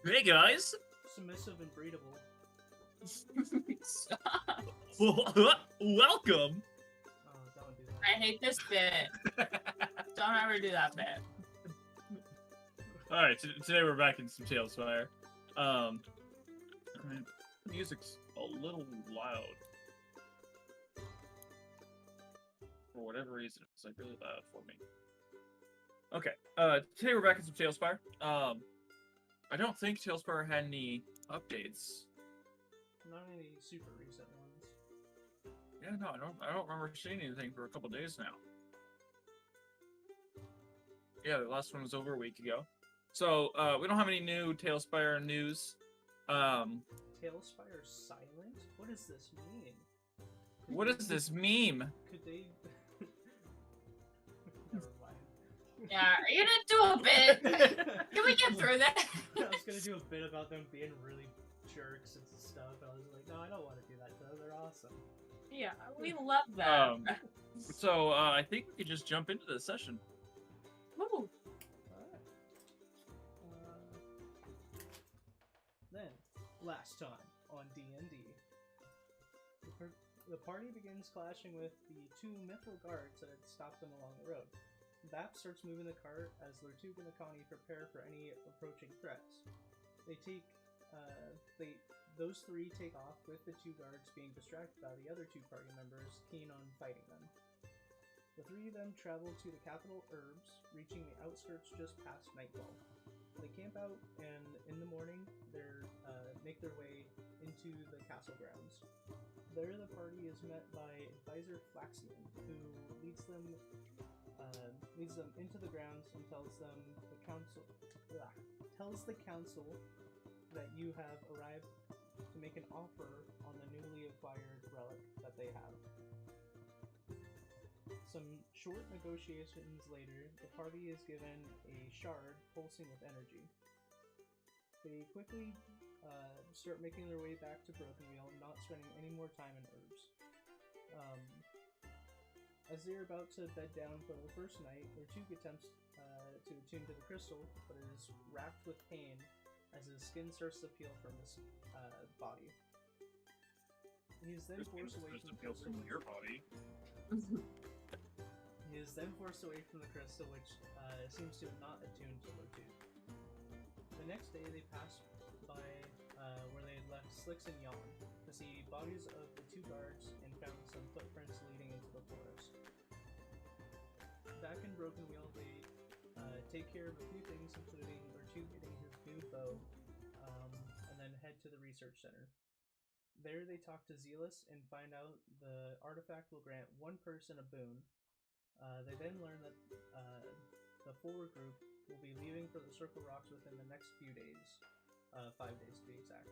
Hey guys! Submissive and breedable. Stop. Welcome! Oh, don't do that. I hate this bit. Don't ever do that bit. Alright, today we're back in some Talespire. Alright, music's a little loud. For whatever reason, it's like really loud for me. Okay, today we're back in some Talespire. I don't think Talespire had any updates. Not any super recent ones. Yeah, no, I don't remember seeing anything for a couple days now. Yeah, the last one was over a week ago. So, we don't have any new Talespire news. Talespire silent? What does this mean? What is this meme? Could they... Never mind. Yeah, are you gonna do a bit? Can we get through that? I was gonna do a bit about them being really jerks and stuff. I was like, no, I don't want to do that to them. They're awesome. Yeah, we love them. So, I think we could just jump into the session. Woo. Alright. Then, last time on DnD, the party begins clashing with the two Mithril guards that had stopped them along the road. Bap starts moving the cart as Lertug and Akani prepare for any approaching threats. Those three take off with the two guards being distracted by the other two party members keen on fighting them. The three of them travel to the capital Herbs, reaching the outskirts just past nightfall. They camp out and in the morning they make their way into the castle grounds. There the party is met by Advisor Flaxian, who leads them into the grounds and tells the council that you have arrived to make an offer on the newly acquired relic that they have. Some short negotiations later, the party is given a shard pulsing with energy. They quickly start making their way back to Broken Wheel, not spending any more time in Herbs. As they're about to bed down for the first night, Lertug attempts to attune to the crystal, but is racked with pain as his skin starts to peel from his body. He is then forced away from your body. He is then forced away from the crystal, which seems to have not attuned to Lertug. The next day, they pass by where they had left Slicks and Yawn to see bodies of the two guards and found some footprints leading into the forest. Back in Broken Wheel, they take care of a few things, including Lertug getting his new bow, and then head to the research center. There they talk to Zealous and find out the artifact will grant one person a boon. They then learn that the forward group will be leaving for the Circle Rocks within the next few days. 5 days to be exact.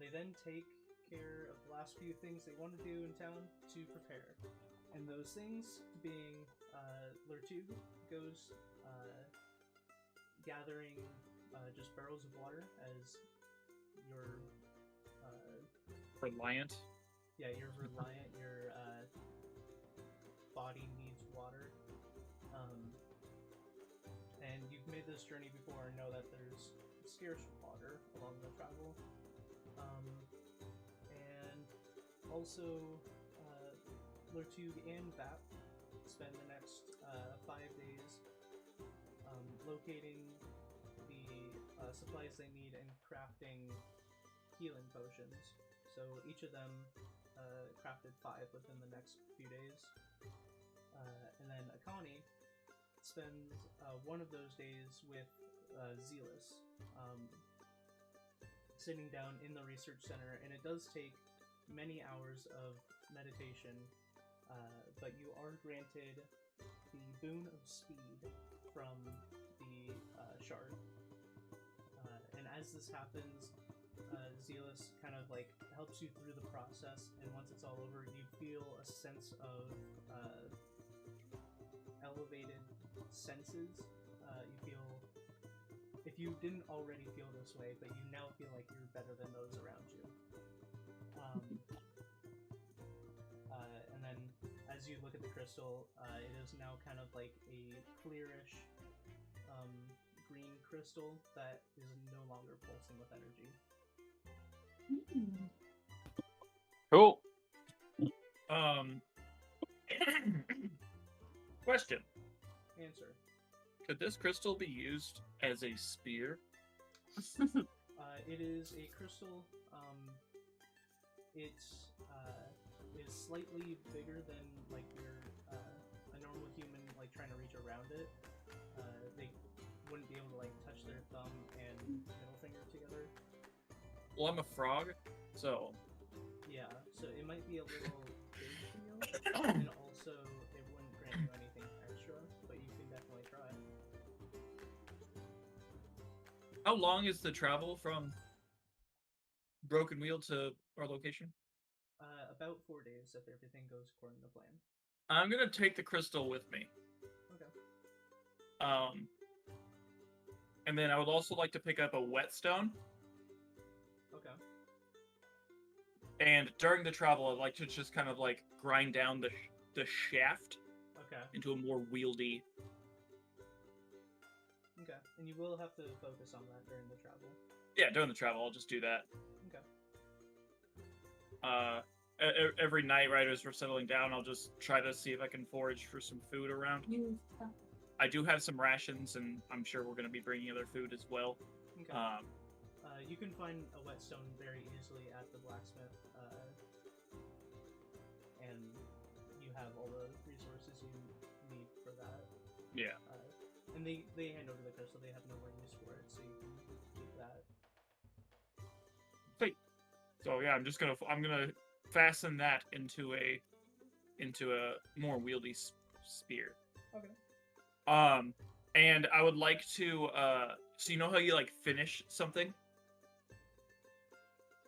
They then take care of the last few things they want to do in town to prepare. And those things being Lertug goes gathering just barrels of water as your Reliant. Yeah, you're reliant. Your body needs water. And you've made this journey before and know that there's scarce water along the travel. And also, Lertug and Bap spend the next 5 days locating the supplies they need and crafting healing potions. So each of them crafted 5 within the next few days. And then Akani spends one of those days with Zealous, sitting down in the research center, and it does take many hours of meditation, but you are granted the boon of speed from the shard. And as this happens, Zealous kind of like helps you through the process, and once it's all over, you feel a sense of elevated senses. You feel, if you didn't already feel this way, but you now feel like you're better than those around you. And then as you look at the crystal, it is now kind of like a clearish green crystal that is no longer pulsing with energy. Cool. Question. Answer. Could this crystal be used as a spear? It is a crystal. It is slightly bigger than like your a normal human like trying to reach around it. They wouldn't be able to like touch their thumb and middle finger together. Well, I'm a frog, so Yeah, so it might be a little big for you, and also it wouldn't grant you anything extra, but you can definitely try. how long is the travel from Broken Wheel to our location? About 4 days if everything goes according to plan. I'm gonna take the crystal with me. Okay. And then I would also like to pick up a whetstone. Okay. And during the travel, I'd like to just kind of like grind down the shaft Okay. into a more wieldy. Okay. And you will have to focus on that during the travel. Yeah, during the travel, I'll just do that. Okay. Every night, right as we're settling down, I'll just try to see if I can forage for some food around. I do have some rations, and I'm sure we're going to be bringing other food as well. Okay. You can find a whetstone very easily at the blacksmith, and you have all the resources you need for that. Yeah. And they hand over the crystal. They have no more use for it, so you can keep that. Sweet. So yeah, I'm gonna fasten that into a more wieldy spear. Okay. And I would like to so you know how you like finish something?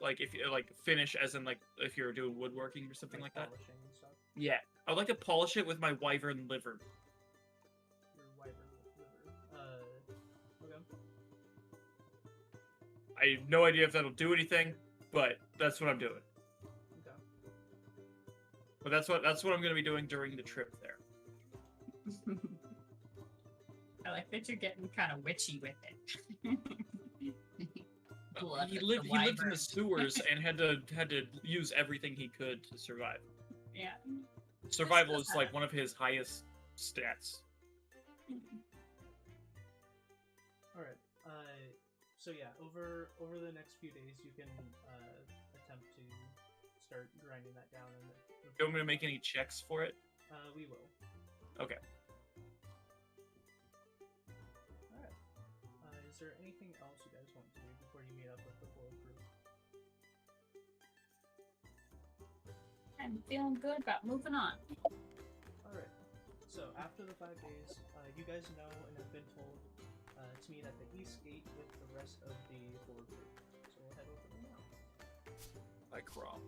Like if you like finish as in like if you're doing woodworking or something like that? Polishing and stuff. Yeah. I would like to polish it with my wyvern liver. Your wyvern liver. Okay. I have no idea if that'll do anything, but that's what I'm doing. Okay. But that's what I'm gonna be doing during the trip there. I like that you're getting kind of witchy with it. He lived in the sewers and had to use everything he could to survive. Yeah. Survival is like one of his highest stats. All right. So yeah, over the next few days, you can attempt to start grinding that down. And Do you want me to make any checks for it? we will. Okay. All right. Is there anything else you guys want to do before you meet up with the full group? I'm feeling good about moving on. All right. So after the 5 days, you guys know and have been told to meet at the east gate with the rest of the forward group. So we'll head over there now. I crawl.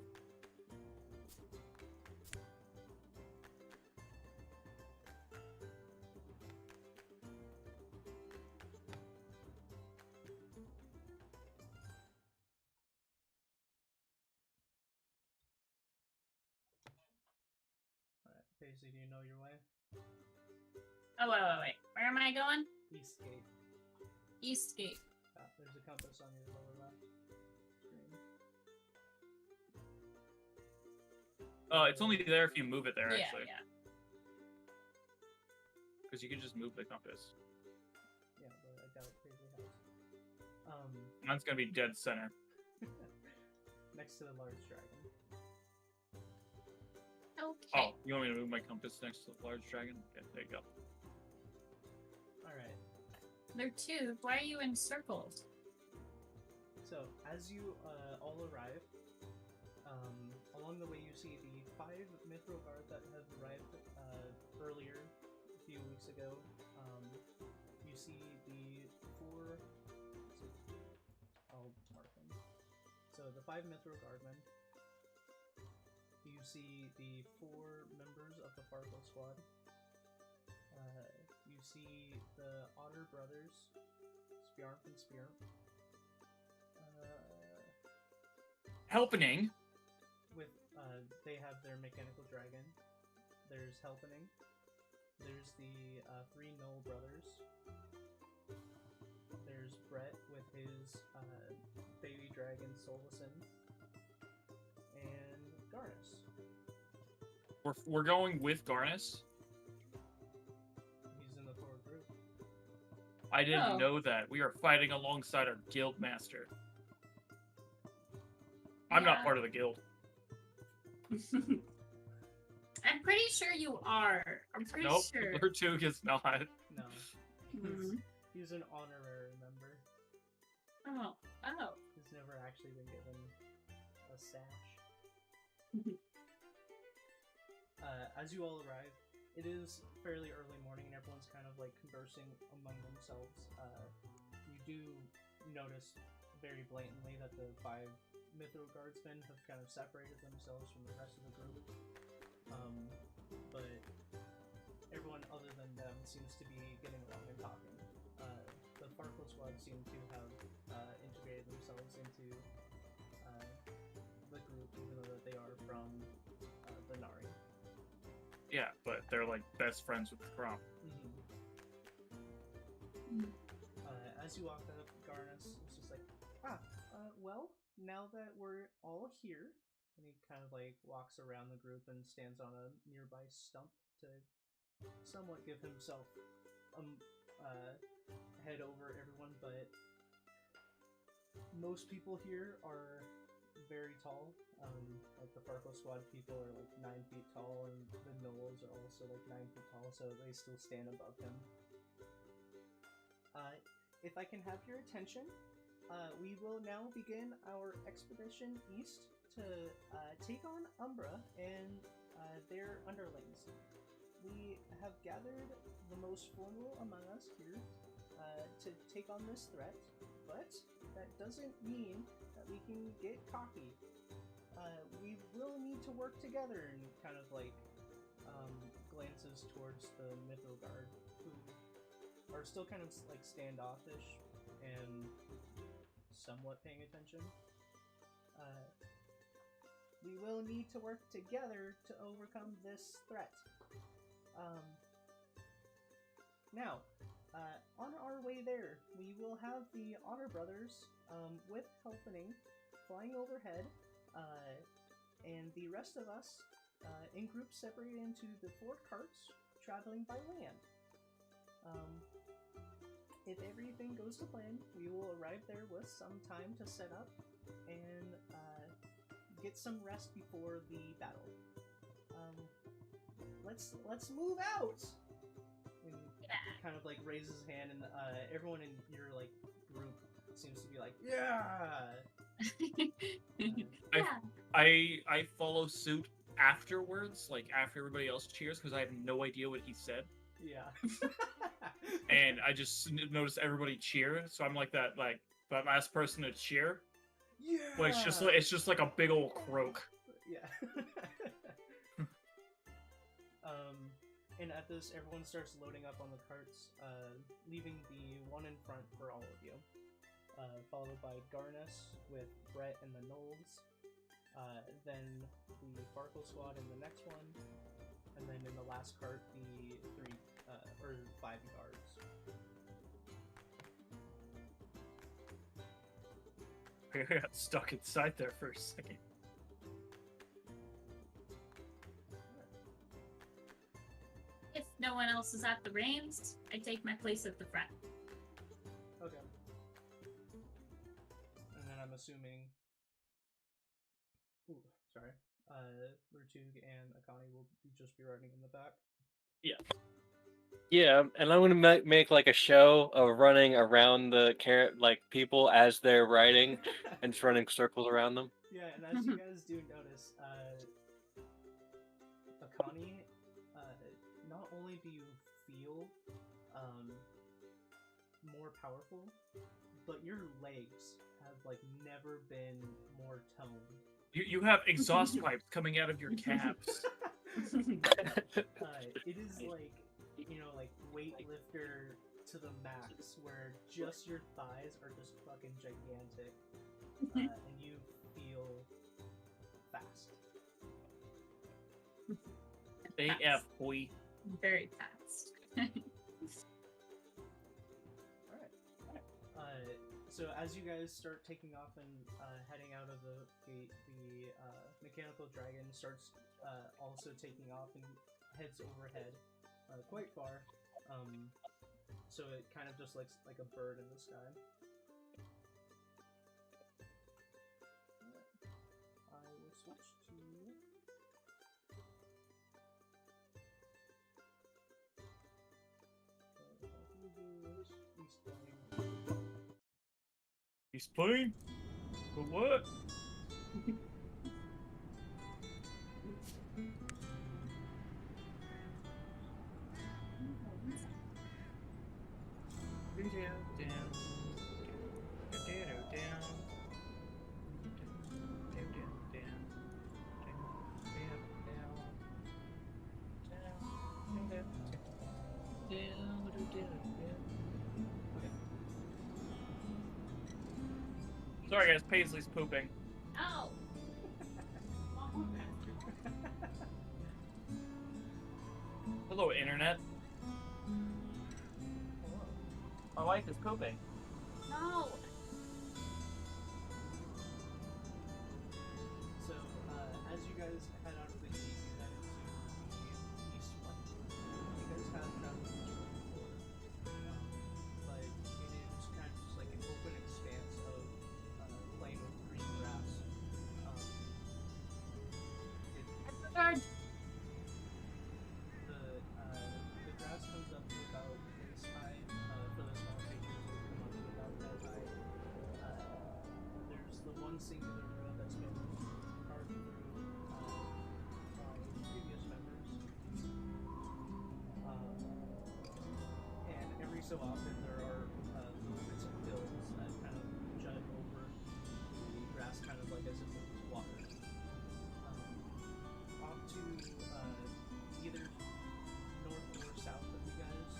Alright, Paisley, do you know your way? Oh, wait. Where am I going? East gate. East gate. There's a compass on your lower left screen. It's only there if you move it there, Yeah, actually. yeah. Because you can just move the compass. Yeah, but I doubt Paisley has. Mine's gonna be dead center. Next to the large dragon. Okay. Oh, you want me to move my compass next to the large dragon? Okay, there you go. Alright. There are two. Why are you in circles? So, as you all arrive, along the way you see the 5 Mithril guard that have arrived earlier, a few weeks ago. You see the 4... I'll mark them. So, the 5 Mithril guardmen. You see the 4 members of the Fargo squad. You see the Otter brothers, Spjarf and Spear. Helpening. With they have their mechanical dragon. There's Helpening. There's the 3 Knoll brothers. is Baby Dragon Solison and Garnus. We're going with Garnus. He's in the forward group. I didn't Oh. know that. We are fighting alongside our guild master. I'm not Yeah. part of the guild. I'm pretty sure you are. I'm pretty Nope, sure. Lurtug is not. No, Mhm. he's an honorary member. Oh. Oh. He's never actually been given a sash. As you all arrive, it is fairly early morning and everyone's kind of like conversing among themselves. You do notice very blatantly that the 5 Mithril Guardsmen have kind of separated themselves from the rest of the group. But everyone other than them seems to be getting along and talking. The Farkle Squad seem to have integrated themselves into the group, even though that they are from the Nari. Yeah, but they're like best friends with the Krom. As you walk up, Garnus is just like, well, now that we're all here, and he kind of like walks around the group and stands on a nearby stump to somewhat give himself head over everyone, but most people here are very tall. Like the Farkle Squad people are like 9 feet tall, and the Gnolls are also like 9 feet tall, so they still stand above him. If I can have your attention, we will now begin our expedition east to take on Umbra and their underlings. We have gathered the most formidable among us here to take on this threat, but that doesn't mean that we can get cocky. We will need to work together, and kind of like glances towards the Mithril Guard, who are still kind of like standoffish and somewhat paying attention. We will need to work together to overcome this threat. Now, on our way there, we will have the Honor Brothers with Helpening flying overhead, and the rest of us in groups separated into the 4 carts traveling by land. If everything goes to plan, we will arrive there with some time to set up and get some rest before the battle. Let's move out. And he kind of like raises his hand, and everyone in your like group seems to be like, yeah. I follow suit afterwards, like after everybody else cheers, because I have no idea what he said. Yeah. And I just noticed everybody cheer, so I'm like that last person to cheer. Yeah. But it's just like a big old croak. Yeah. And at this, everyone starts loading up on the carts, leaving the one in front for all of you. Followed by Garnus with Brett and the Gnolls. Then the Farkle Squad in the next one. And then in the last cart, the 5 guards. I got stuck inside there for a second. If no one else is at the reins, I take my place at the front. Okay. And then I'm assuming... Ooh, sorry. Lurtug and Akani will just be riding in the back. Yeah. Yeah, and I'm gonna make like a show of running around the people as they're riding and just running circles around them. Yeah, and as you guys do notice, Akani, not only do you feel more powerful, but your legs have like never been more toned. You have exhaust pipes coming out of your calves. It is like, like weightlifter to the max, where just your thighs are just fucking gigantic, and you feel fast. AF, boy. Very fast. Alright. So as you guys start taking off and heading out of the gate, the mechanical dragon starts also taking off and heads overhead quite far. So it kind of just looks like a bird in the sky. I will switch to... He's playing? For what? Sorry guys, Paisley's pooping. Oh. Hello, internet. My wife is pooping. No. So, as you guys head out of the gate, you head into the east flank. You guys have traveled this road before, but it is kind of just like an open expanse of plain with green grass. The grass comes up to about waist high. For the small creatures, it will come up to about that high. There's the one singular road that's been carved through by previous members. And every so often there are little bits of hills that kind of jut over the grass, kind of like as if it was water. Off to either north or south of you guys,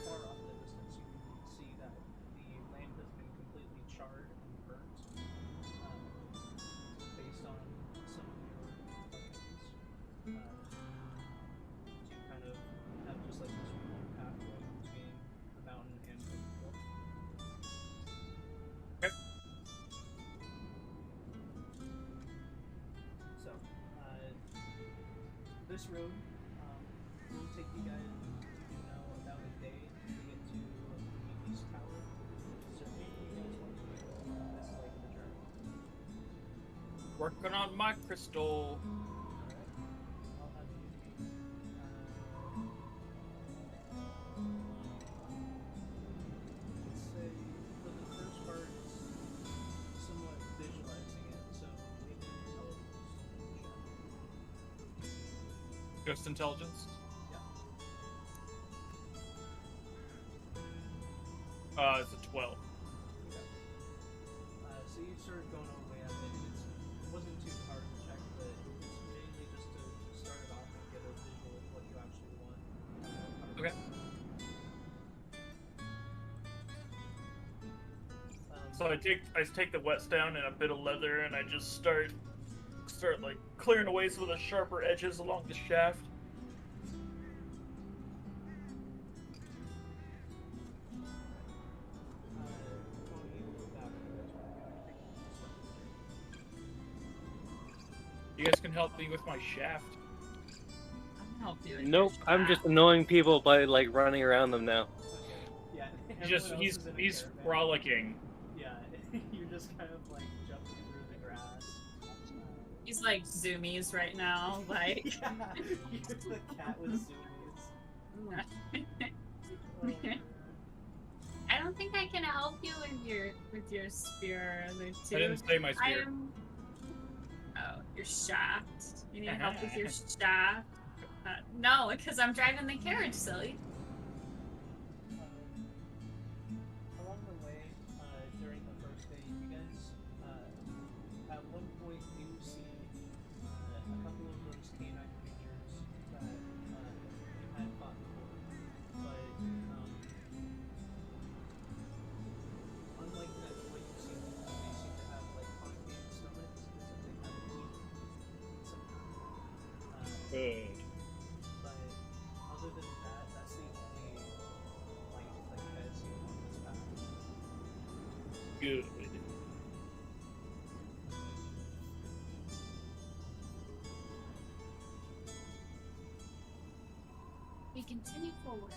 far off in the distance, you can see that the land has been completely charred and burnt, based on some of your weapons, to kind of have just like this one pathway between the mountain and the hill. Okay. So, this road will take you guys, you know, about a day to get to the East Tower. Is there anything you guys want to do this late in the journey? Working on my crystal. Alright. I'll have you do, let's say for the first part it's somewhat visualizing it, so maybe intelligence. Ghost intelligence. It's a 12. Okay. So you started going over way at it. It wasn't too hard to check, but it's mainly just to start it off and get a visual of what you actually want. Okay. So I take the whetstone and a bit of leather and I just start like clearing away some of the sharper edges along the shaft. You guys can help me with my shaft. I'll help you. with Nope, your I'm just shaft. annoying people by like running around them now. Okay. Yeah. He's frolicking. Yeah. You're just kind of like jumping through the grass. He's like zoomies right now, like. Yeah. You're the cat with zoomies. I don't think I can help you with your spear. I didn't say my spear. Oh, your shaft. You need help with your shaft. No, because I'm driving the carriage, silly. Along the way, during the first day, you guys, at one point do see a couple of those canine creatures that you had fought before, but unlike that what you've seen before, they seem to have like concave stomachs as if they have teeth somehow. Good. But other than that, that's the only life that you guys see on this path. Good. We continue forward.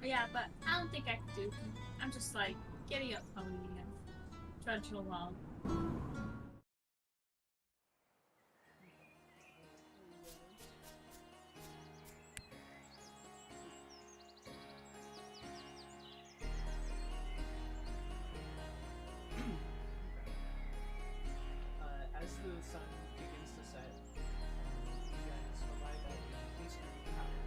Yeah, but I don't think I could do it. I'm just like, giddy up pony and trudging along. As the sun begins to set, you guys arrive at the eastern tower.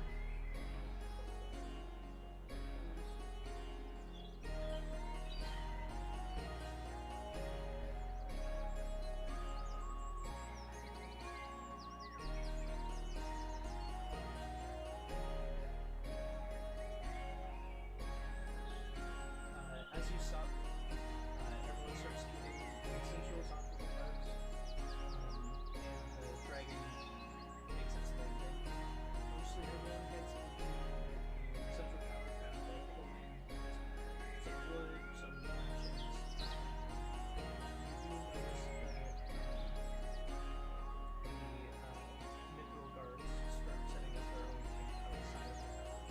As you stop, everyone starts giving essentials onto the carts, and the dragon makes its landing. Mostly everyone heads into the central tower, kind of like pulling some wood, some lanterns. You do notice that the mithril guards start setting up their own camp outside of the tower.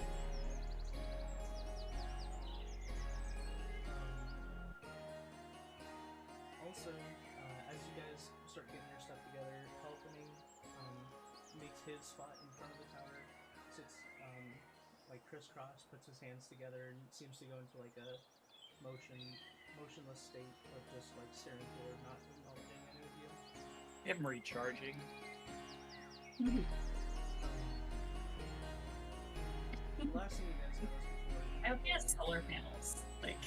Also, as you guys start getting your stuff together, Helping makes his spot in front of the tower, sits like crisscross, puts his hands together, and seems to go into like a motionless state of just like staring forward, not acknowledging any of you. Him recharging. The last thing you guys notice before I hope he has solar panels. Like,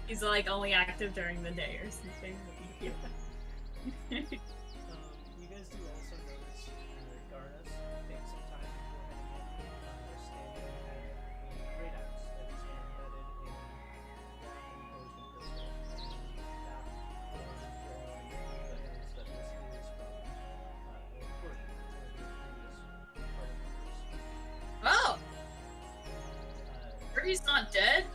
he's like only active during the day or something. That'd be cute. you guys do also notice Gardas take some time before heading in, standing at a great axe that is embedded in that enclosed in crystal. And that was drawing that knows that this is from Courtney, one of your previous party members. Oh! Birdie's not dead?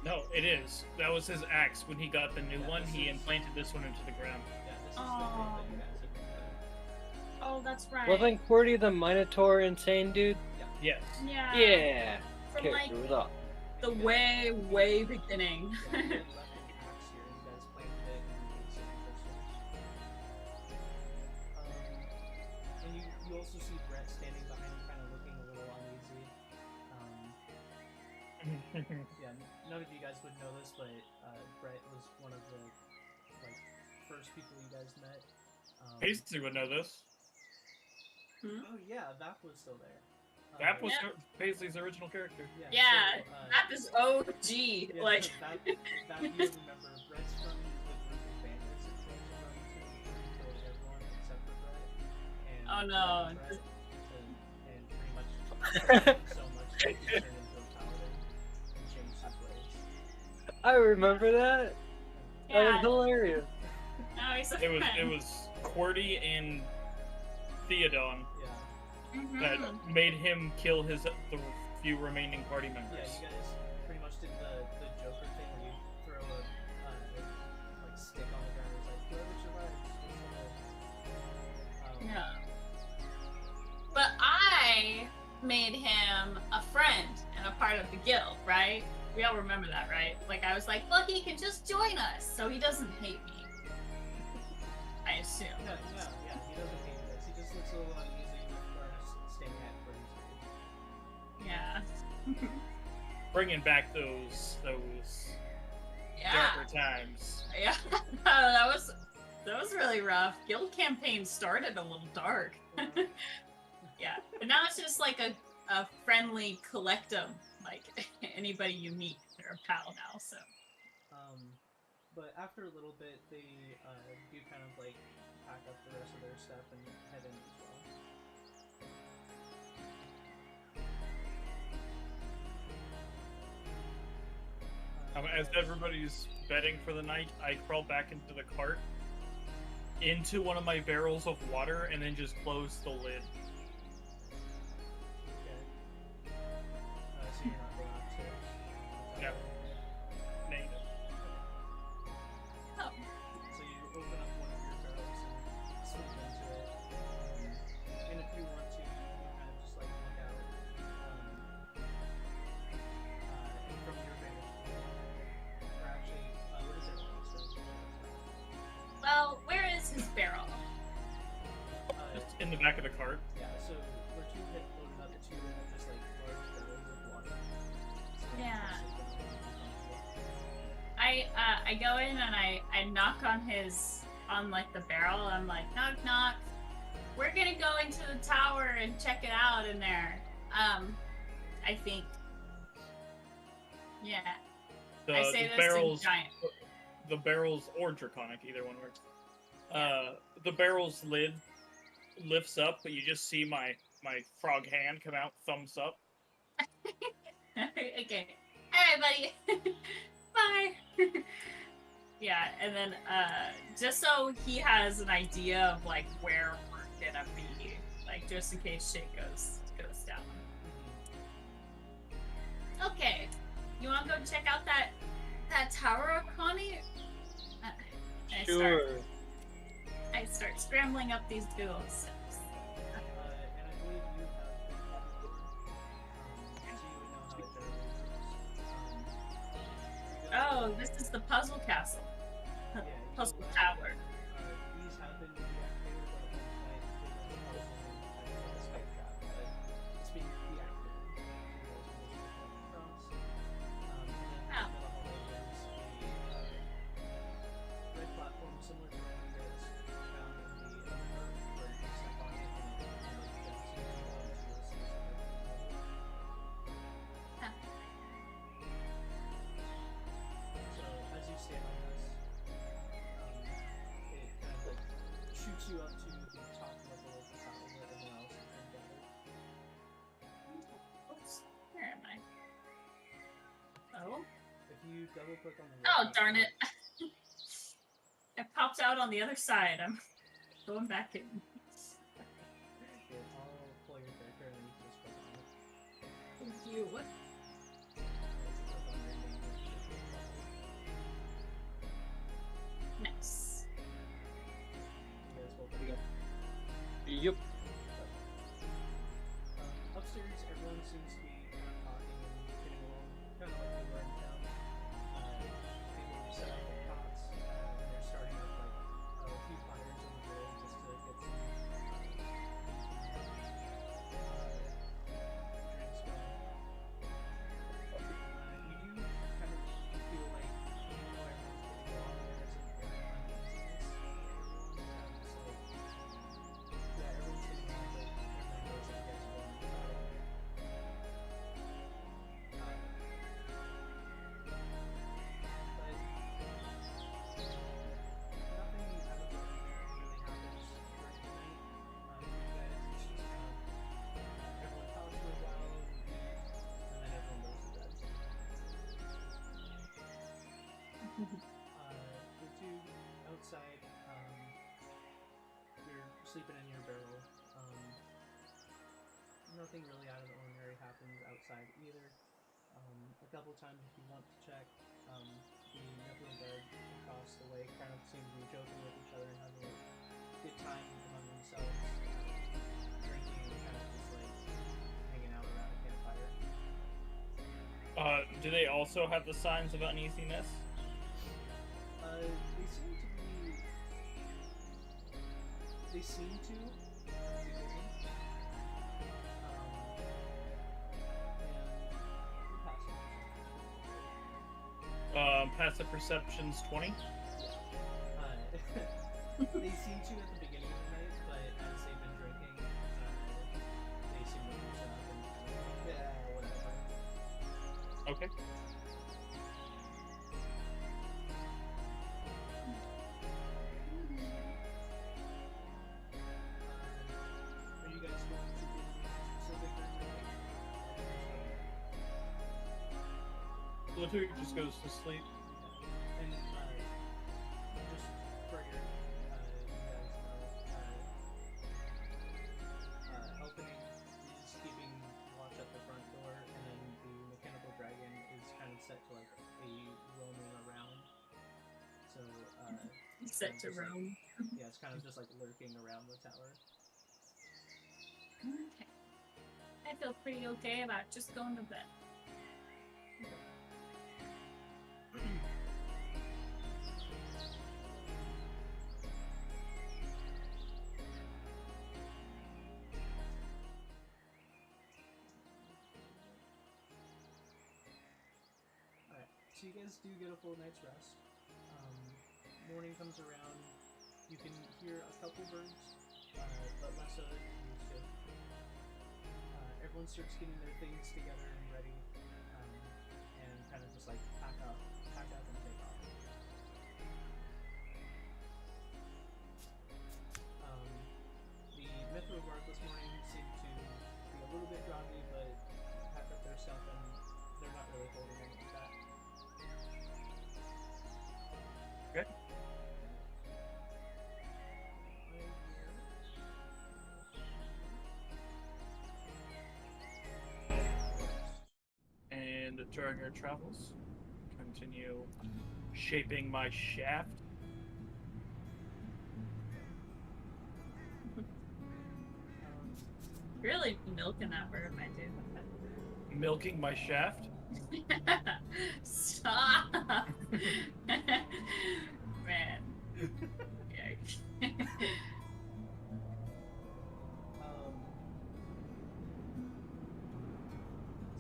No, it is. That was his axe. When he got the new one, he implanted this one into the ground. Yeah, this is the thing that you guys have been Oh, that's right. Wasn't Qwerty the Minotaur insane dude? Yes. Yeah. Yeah. From like Character was up. the way beginning. Yeah, you had left an axe here, and you guys planted it and made some crystals. And you also see Brett standing behind him, kind of looking a little uneasy. Yeah, none of you guys would know this, but Brett was one of the like first people you guys met. Paisley would know this. Oh yeah, Vap was still there. That was Yeah. Paisley's original character. Yeah, so, that is OG. yeah, Like, that you remember. Brett's from the group of bandits that tried to run to kill everyone except for Brett. And Oh, no. Brett and pretty much so much that he turned into a paladin and changed his ways. I remember that. That was yeah. hilarious. Now he's a It friend. was Qwerty and Theodon Yeah, that Mhm. made him kill the few remaining party yeah. members. You guys pretty much did the Joker thing where you throw a like stick on the ground. It's like whoever survives gets the Yeah. But I made him a friend and a part of the guild, right? We all remember that, right? Like, I was like, look, he can just join us, so he doesn't hate me. I assume. No, he doesn't hate you guys. He just looks a little uneasy with Gardas standing at Courtney's grave. Yeah. Bringing back those Yeah. darker times. Yeah. that was really rough. Guild campaign started a little dark. Yeah. But now it's just like a friendly collectum. Like, anybody you meet, they're a pal now, so. But after a little bit, they do kind of like pack up the rest of their stuff and head in as well. As everybody's bedding for the night, I crawl back into the cart, into one of my barrels of water, and then just close the lid. Okay. So you're not going upstairs? No. Native. the back of the cart. Yeah, so we're 2 had loaded up 2 just like large barrels of water. So Yeah. it's I go in and I knock on like the barrel. I'm like, knock knock. We're gonna go into the tower and check it out in there. I think. Yeah. I say this in giant. The barrels or draconic, either one works. The barrel's lid lifts up, but you just see my frog hand come out, thumbs up. Okay. All right, buddy. Bye. Yeah, and then just so he has an idea of like where we're gonna be, like just in case shit goes down. Okay, you wanna go check out that tower, Connie? Sure. I start scrambling up these Google steps. and I believe you have the so you would know how it goes. Oh, this is the puzzle castle. Yeah, Puzzle you, tower. These have been deactivated, but one night they were the spike trap, but it's being deactivated. And then in the middle hallway there's a red platform similar to the one you guys found in the other part, where you can step on it and it jumps you onto a specific level. So as you stand on this, it kind of like shoots you up to the top level of the tower where everyone else is been gathered. Oops. Where am I? Oh. If you double click on the Oh, darn it. It pops out on the other side. I'm going back in. Here, I'll pull your character and then you can just click on it. Thank you. Click on your name and you just click on it. Nice. You guys hold that. Yep. Upstairs, everyone seems to be kind of talking and getting along, kind of like they were in town. People have set up their pots, and they're starting up like a few fires on the grill just to get some drinks going. You do kind of feel like even though everyone's getting along, there isn't any uneasiness in everyone. Just like, yeah, everyone's getting along, but everyone knows that you guys are going to battle. But nothing out of the ordinary really happens during the night. You guys, it's just kind of everyone talks for a while and eats, and then everyone goes to bed. The 2 outside, you're sleeping in your barrel. Nothing really out of the ordinary happens outside either. A couple times if you want to check, the Nephilim guard across the way kind of seem to be joking with each other and having a good time among themselves, drinking and kind of just like hanging out around a campfire. Do they also have the signs of uneasiness? They seem to at the beginning. And Passive perception's 20. They seem to at the beginning of the night, but as they've been drinking, they seem to loosen up and kind of like, yeah, whatever. Okay. Are you guys going to do anything specific during the night? Latour just goes to sleep. And just for your, you guys know, Elkening is keeping watch at the front door, and then the mechanical dragon is kind of set to like a roaming around. So, Set to just, like, roam. yeah, it's kind of just like lurking around the tower. Okay. I feel pretty okay about just going to bed. So you guys do get a full night's rest. Morning comes around. You can hear a couple birds, but less so than you used to. Everyone starts getting their things together and ready, and kind of just like pack up and take off. The Mithril Guard this morning seemed to be a little bit groggy, but pack up their stuff and they're not really holding anything back. Okay. And during our travels, continue shaping my shaft. Really milking that word, my dude. Milking my shaft? Stop! Man. Yikes.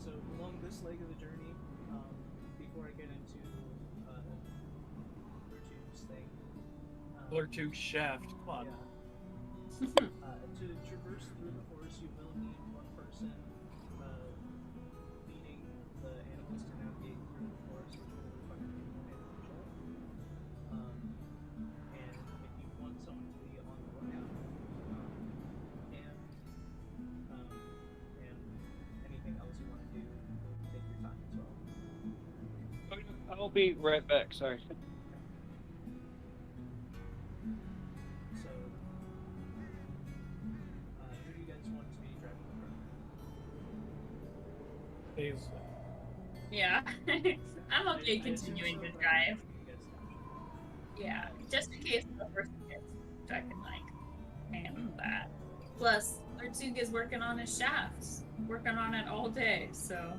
So along this leg of the journey, before I get into Virtue's thing, Blurtooth shaft. Come on. yeah. To traverse through the forest, you will need one person leading the animals to navigate through the forest, which will require you beneficial. And if you want someone to be on the lookout, and anything else you want to do, take your time as well. I'll be right back. Sorry. So, who do you guys want to be driving the car? Paisley. Yeah. I'm okay continuing to drive. You guys got Yeah, just in case the person gets so I can like handle that. Plus, Artug is working on his shafts, working on it all day, so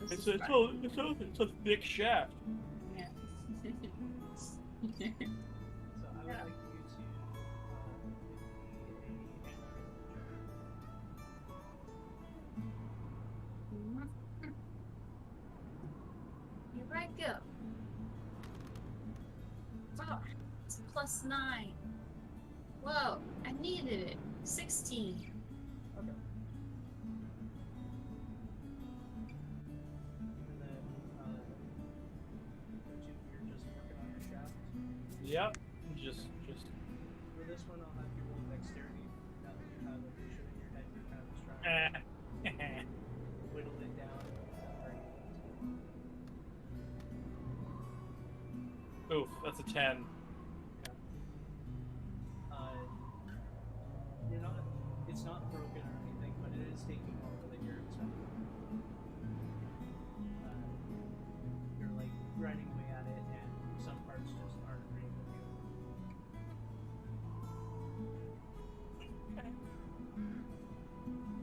It's a thick shaft. yeah. So I would like you to give me a Here I go. Oh, it's +9. Whoa, I needed it. 16. Okay. And then, you're just working on your shaft. Yep. Just. For this one, I'll have you roll dexterity. Now that you have a vision in your head, you're kind of just trying to whittle it down. Oof, that's a 10. You're not. It's not broken or anything, but it is taking longer than you're expecting. You're like grinding away at it, and some parts just aren't agreeing with you.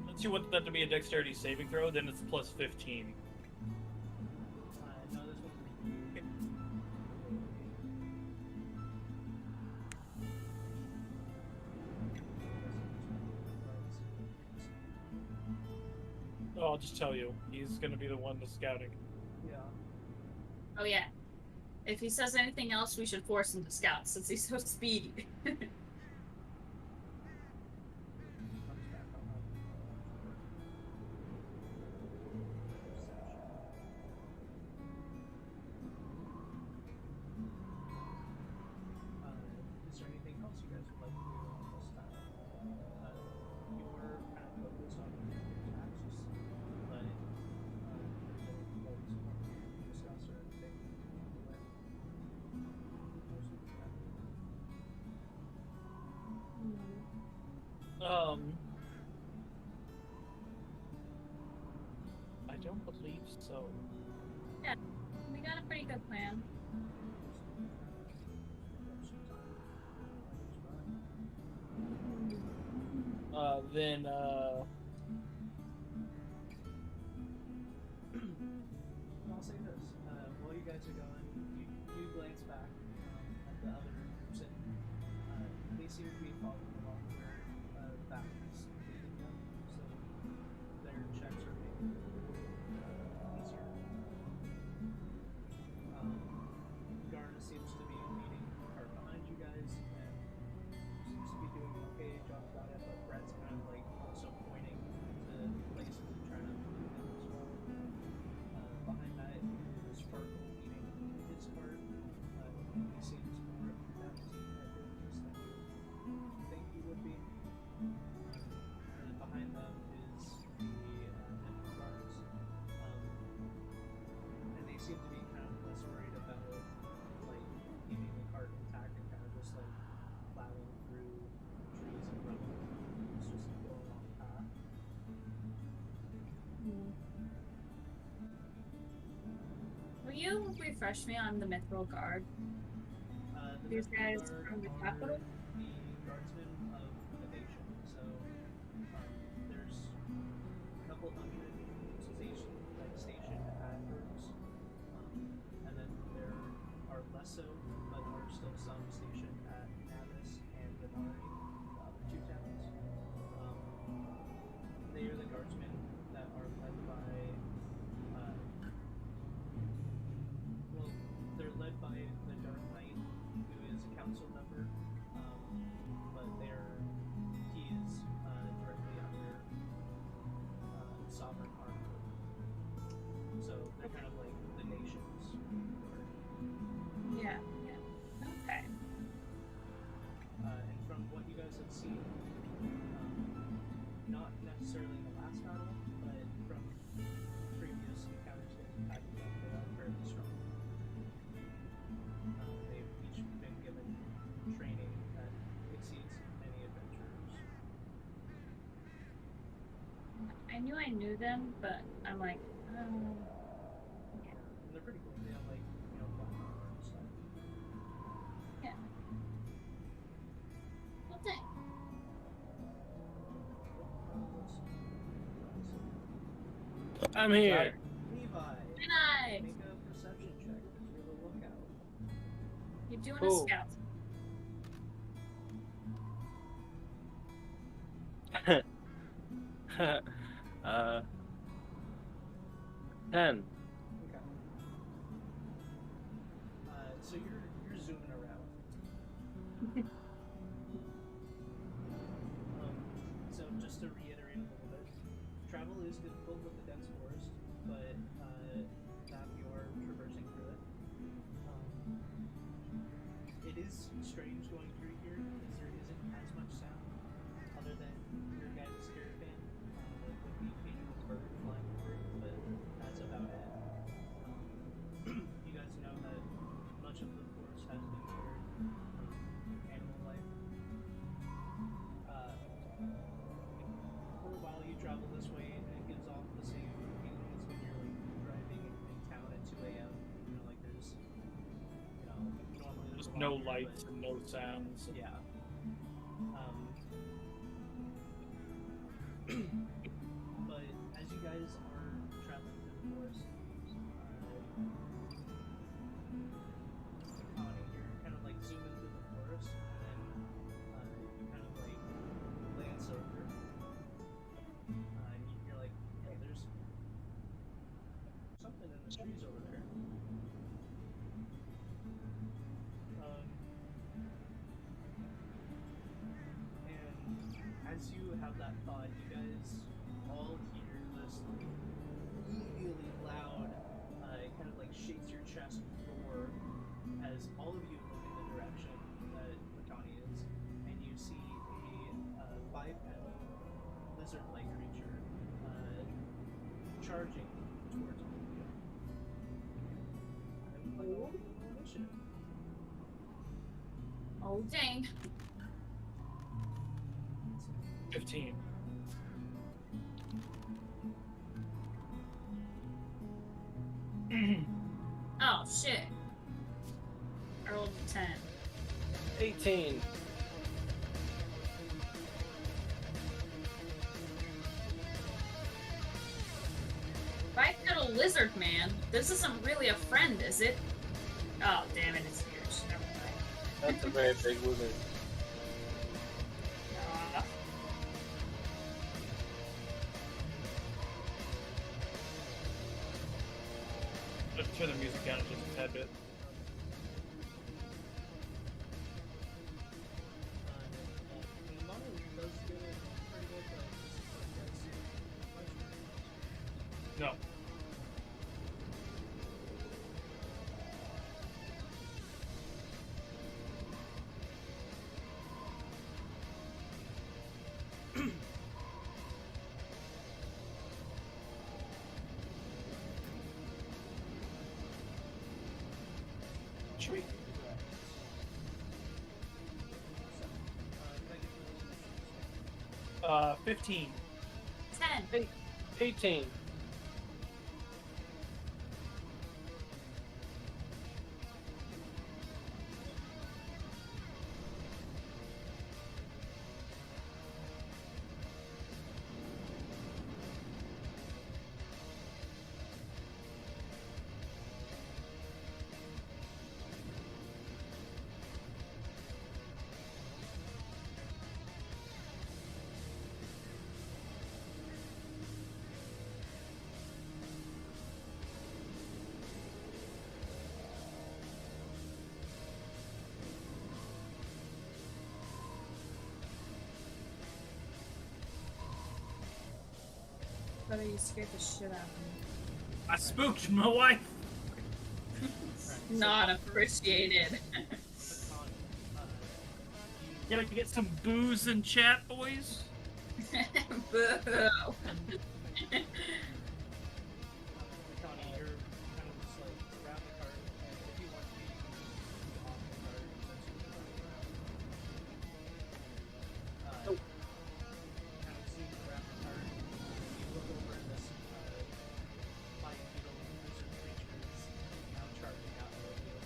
Unless you want that to be a dexterity saving throw, then it's +15. No, this one's Oh, I'll just tell you, he's gonna be the one that's scouting. yeah. Oh yeah. If he says anything else, we should force him to scout since he's so speedy. Is there anything else you guys would like to do on this time? You were kind of focused on taxes, but there's always more to discuss or anything. I don't believe so. Yeah, we got a pretty good plan. Then, I'll say this. While you guys are going, you do glance back at the other groups, and they seem to be following along where the back is leading them, so their checks are making it easier. seems to be leading the cart behind you guys and seems to be doing an okay job about it, but Brett's kind of like also pointing to places and trying to move them as well. Behind that is Sparkle leading his cart. He seems more adept at doing this than you think he would be. And then behind them is the Netflix guards. And they seem to be kind of less worried about like keeping the cart intact and kind of just like plowing through trees and rubble. It's just going along the path. Will you refresh me on the Mithril Guard? The These Mithril guys Guard from the are capital? The guardsmen of the nation. So there's a couple hundred stationed at Brooks. And then there are less so, but are still some stationed at Navis and Denari, the other two towns. They are the guardsmen that are led by, they're led by the Dark Knight, who is a council member, but he is directly under sovereign armor. So they're kind of like the nation's guard. Yeah. Okay. And from what you guys have seen, not necessarily in the last battle, but from previous encounters that you've had with them, they are fairly strong. They've each been given training that exceeds many adventurers. I knew I knew them, but I'm like, And they're pretty cool. They have like, black armor and stuff. yeah. Well, dang. I'm here. Levi, Nice. make a perception check because you're the lookout. You're doing Cool. a scout. uh, 10. Okay. So you're zooming around. So just to reiterate a little bit, travel is difficult with the dense forest, but that you're traversing through it. It is strange going through here because there isn't as much sound other than your guys' caravan, like with the occasional bird flying over, but that's about it. You guys know that much of the forest has been cleared of animal life. For a while you travel this way and it gives off the same feeling as when you're like driving in town at 2 a.m. Like there's, normally there's Just a lot no here, lights but- and no sounds. yeah. But as you guys are traveling through the forest, Connie, you're kind of like zooming through the forest, and then you kind of like glance over, and you're like, hey, there's something in the trees over there. And as you have that thought, you guys all hear this really loud, kind of like shakes your chest roar as all of you look in the direction that Makani is, and you see a biped lizard-like creature charging towards all of you. I would like all of you to initiative. Oh, dang. 15. Oh, shit. I rolled a 10. 18. Bipedal lizard man? This isn't really a friend, is it? Oh, damn it, it's huge. Never mind. That's a very big lizard. Let's turn the music down just a tad bit. No. Sweet. Can I get the 15. 10. 18. Brother, you scared the shit out of me. I spooked my wife. Not appreciated. Gotta get some booze in chat, boys. Boo. Connie, you're kind of just like around the cart, and if you want to be off the cart, essentially running around. Kind of zoom around the cart, you look over at this bipedal lizard creature that's now charging out of you.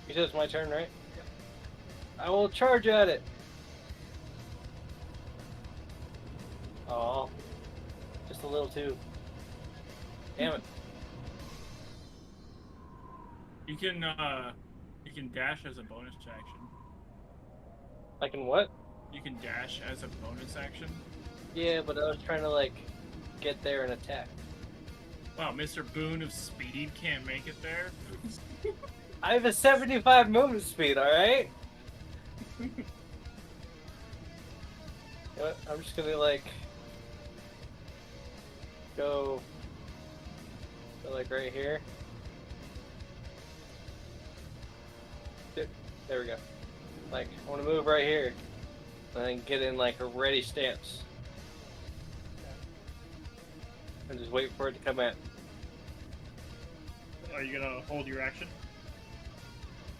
You said it's my turn, right? Yep. I will charge at it. Oh, just a little too. Damn it. You can dash as a bonus action. I can what? You can dash as a bonus action. Yeah, but I was trying to like get there and attack. Wow, Mr. Boone of Speed can't make it there. I have a 75 movement speed, alright? You know what? I'm just gonna like go like right here. There we go. Like, I want to move right here and then get in like a ready stance and just wait for it to come in. Are you gonna hold your action?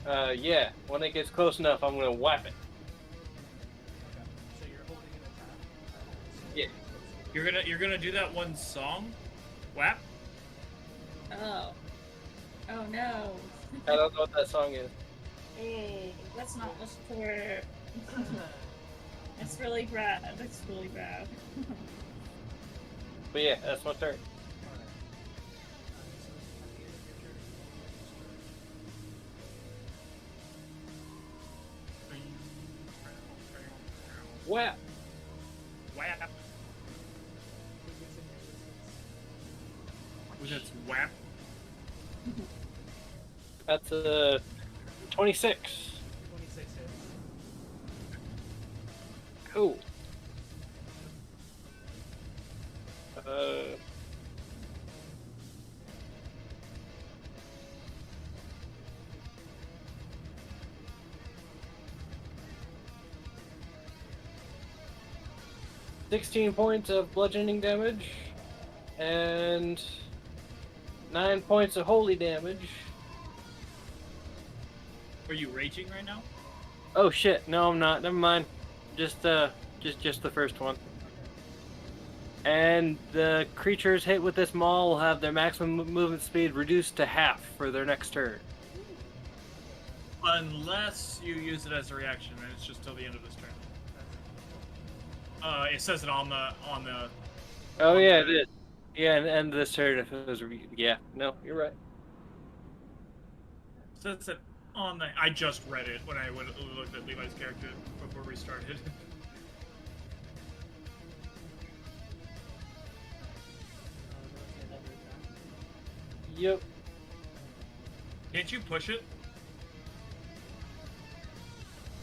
Yeah. When it gets close enough, I'm gonna whap it. Okay. So you're holding an attack. Yeah. You're gonna do that one song, WAP. Oh. Oh no. I don't know what that song is. Hey, let's not listen for it. It's really bad. It's really bad. But yeah, that's my turn. Alright. So at the end of your turn, Whap! WAP. within your distance. Was it WAP? That's 26. 26 hits. Cool. 16 points of bludgeoning damage and 9 points of holy damage. Are you raging right now? Oh shit! No, I'm not. Never mind. Just the first one. And the creatures hit with this maul will have their maximum movement speed reduced to half for their next turn. Unless you use it as a reaction, and it's just till the end of this turn. It says it on the. Oh yeah, it is. Yeah, and end of this turn if it was. Yeah, no, you're right. Says it on the. I just read it when I looked at Levi's character before we started. Yep. Can't you push it?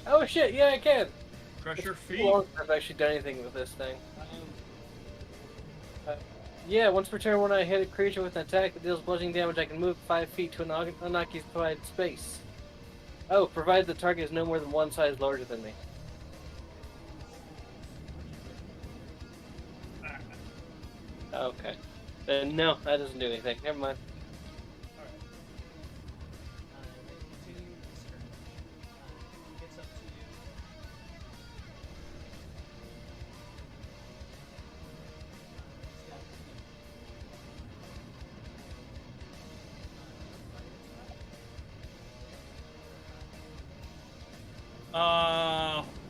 Oh shit! Yeah, I can. Crush your It's feet. too long since I've actually done anything with this thing. Yeah, once per turn when I hit a creature with an attack that deals bludgeoning damage, I can move 5 feet to an unoccupied space. Oh, provided the target is no more than one size larger than me. Okay. Then no, that doesn't do anything. Never mind. Alright. Then continue his turn. He gets up to you. He's got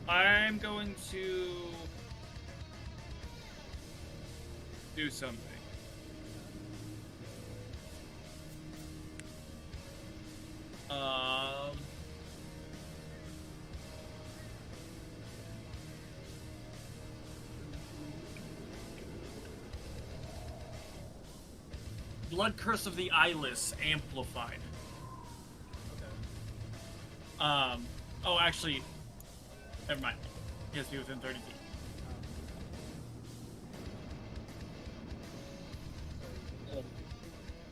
I'm going to do something. Blood Curse of the Eyeless amplified. Okay. Oh, actually, never mind. He has to be within 30 feet.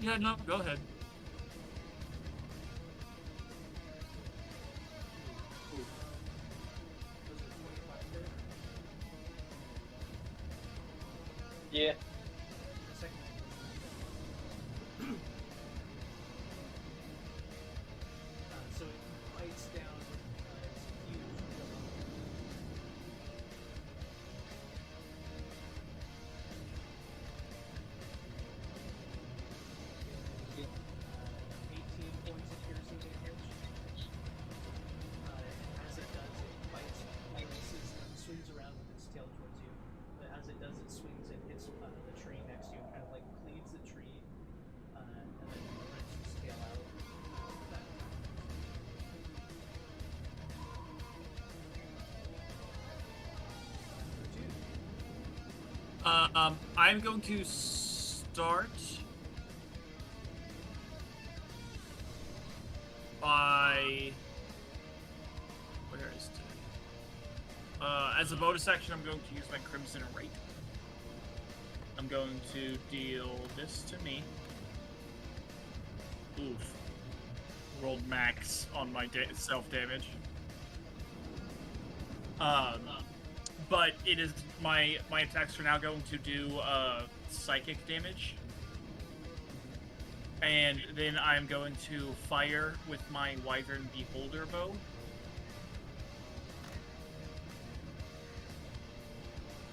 Yeah, no, go ahead. Was it 25 hit? Yeah. The second one was so it bites down. It's huge. 18 points of piercing damage. As it does, it bites, releases, and swings around with its tail towards you. But as it does, it swings and hits the tree next to you, and kind of like cleaves the tree, and then rips its tail out. Back. I'm going to start by where is it? As a bonus action, I'm going to use my Crimson Rate. I'm going to deal this to me. Oof. Rolled max on my self damage. But it is my attacks are now going to do psychic damage. And then I'm going to fire with my Wyvern Beholder bow.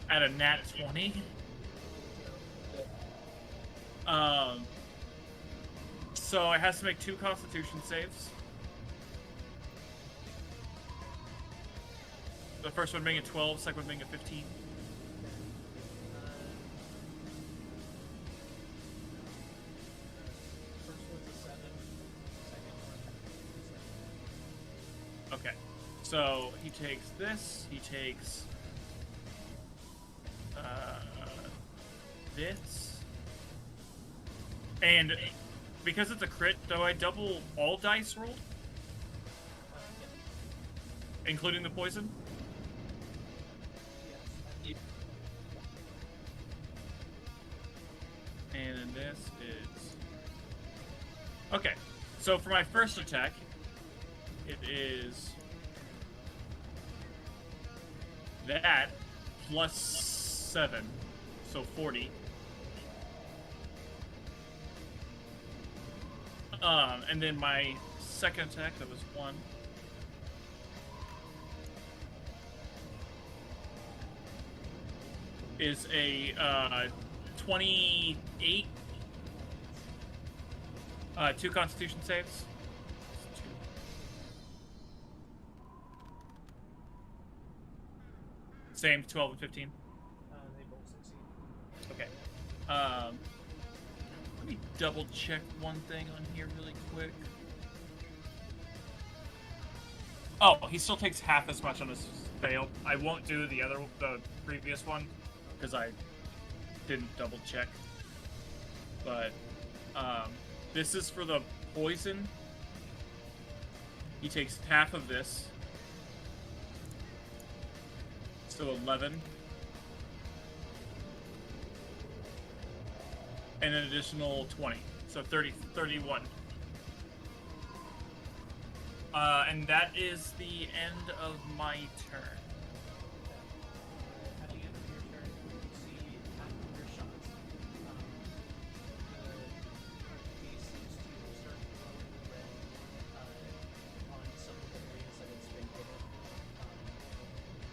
At a nat 20. So it has to make 2 Constitution saves. The first one being a 12, second one being a 15. First one's a 7. Second one is Okay. So he takes this, he takes this. And because it's a crit, do I double all dice rolled? yeah. Including the poison? Yes. And then this is... Okay, so for my first attack, it is... that plus 7, so 40. And then my second attack, that was 1. Is a 28. 2 Constitution saves. Same, 12 and 15. They both succeed. Okay. Let me double check one thing on here really quick. Oh, he still takes half as much on his fail. I won't do the previous one because I didn't double check. But this is for the poison. He takes half of this. So 11. And an additional 20. So 31. And that is the end of my turn. At the end of your turn, you see half of your shots. The beast seems to start glowing red on some of the areas that it's been hit in.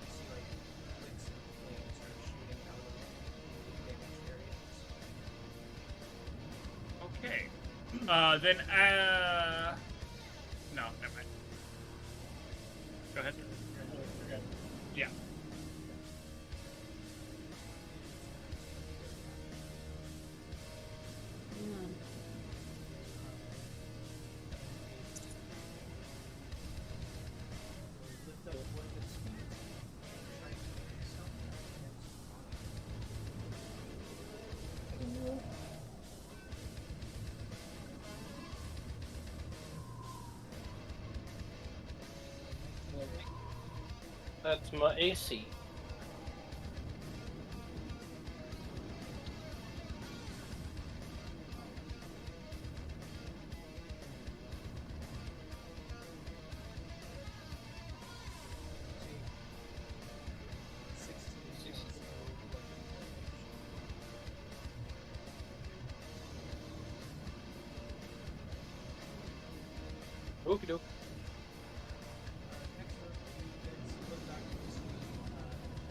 You see like licks of flame start shooting out of the damaged areas. Okay. Then, no, never mind. Go ahead. Yeah. Hmm. Lift up one of its feet and try to make itself against That's my AC. Okie doke. next up, you guys look back and see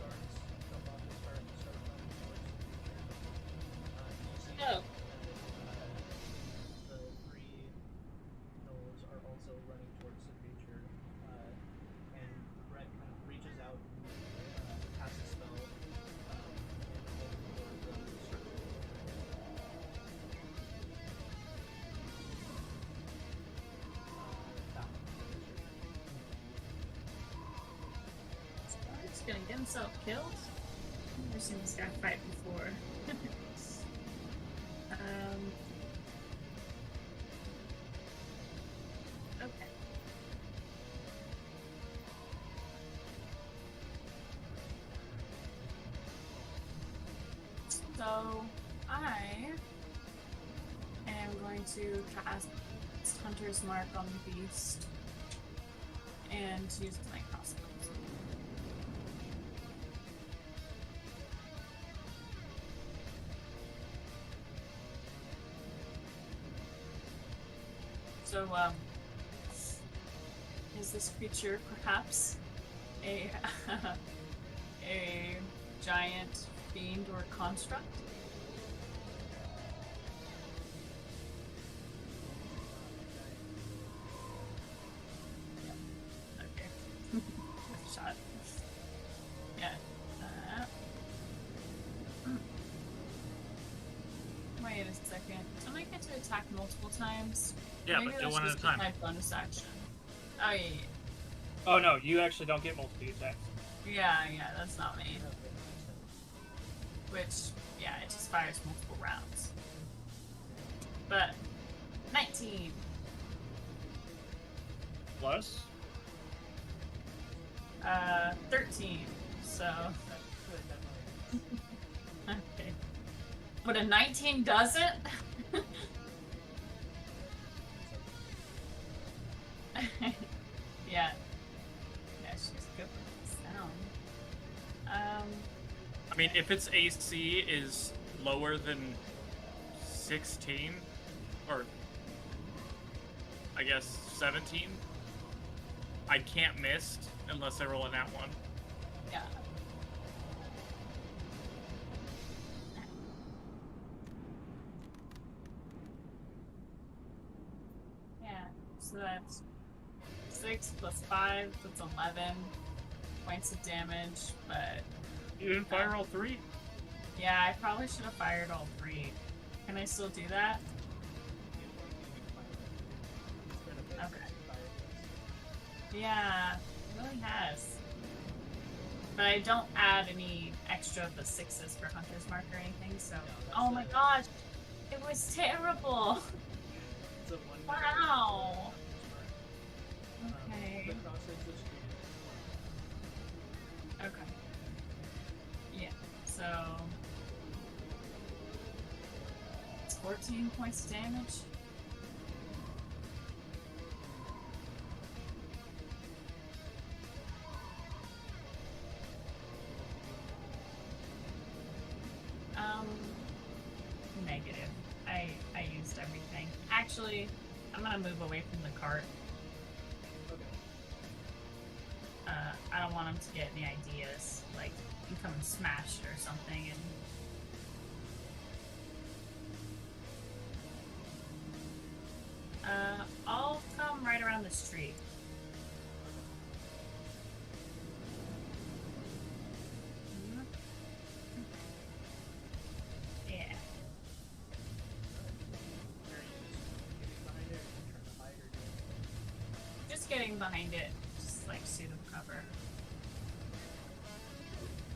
guards jump off his cart and start running towards the creature. You see Oh. that the three gnolls are also running towards the creature, and Brett kind of reaches out and casts a spell, and all four of them start to He's gonna get himself killed. I've never seen this guy fight before. Okay. So I am going to cast Hunter's Mark on the beast and use my crossbow. So, is this creature perhaps a a giant fiend or construct? Okay. Good shot. Yeah. Wait a second. Don't I get to attack multiple times? Yeah, Maybe but do that's one at a just time. my bonus action. Oh yeah, Oh no, you actually don't get multiple attacks. yeah, that's not me. Which, yeah, it just fires multiple rounds. But 19. Plus, 13. So okay. But a 19 doesn't? Yeah. Yeah, she's good with the sound. I mean, if its AC is lower than 16, or I guess 17, I can't miss unless I roll a nat 1. Yeah. Yeah, so that's 6 plus 5, that's 11 points of damage, but You didn't fire all 3? yeah, I probably should have fired all 3. Can I still do that? Okay. Yeah, it really has. But I don't add any extra of the 6s for Hunter's Mark or anything, so... Oh my gosh! It was terrible! It's a one. Wow! Okay. The crosshair was treated Okay. Yeah. So it's 14 points of damage. Negative. I used everything. Actually, I'm gonna move away from the cart. Okay. I don't want him to get any ideas, like become smashed or something. And I'll come right around the street. Yeah. Just getting behind it, just like suit of cover.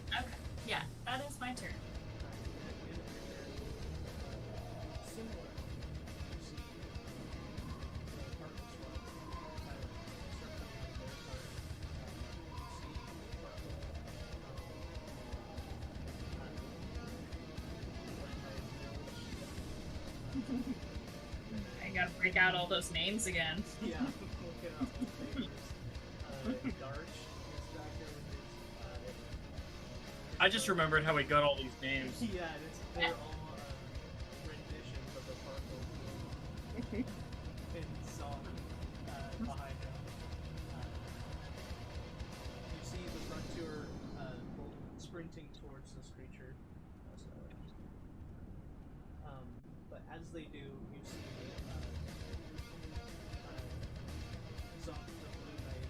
Okay, yeah, that is my turn. Similar. You see the cart as well. Start coming out of their cart. You see I gotta break out all those names again. yeah, look it up. Darch is back there with his. I just remembered how we got all these names. Yeah, they're all renditions of the Parkle in song behind him. You see the front two are both sprinting towards this creature. But as they do, you see Zonk, the Blue Knight,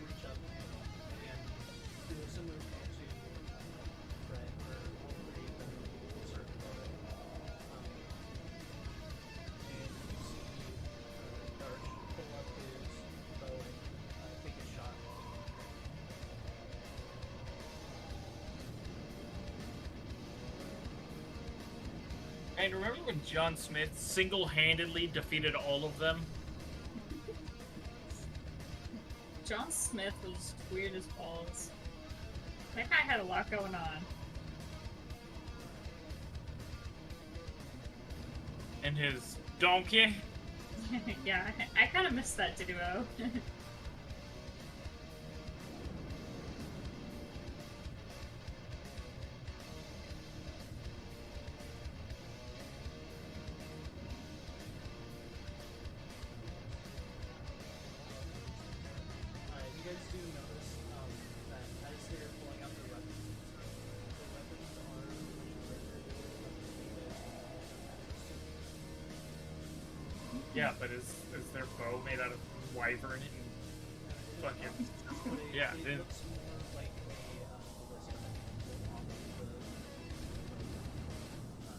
reach up and do a similar thing to Fred, where all three of them start going. And you see Darch pull up his bow and take a shot. And remember when John Smith single-handedly defeated all of them? John Smith was weird as balls. That guy had a lot going on. And his donkey? Yeah, I kind of missed that duo. You guys do notice that as they're pulling out their weapons, the weapons are much larger than Yeah, but is their bow made out of wyvern and fucking... Yeah, it it- looks more like a ballista off of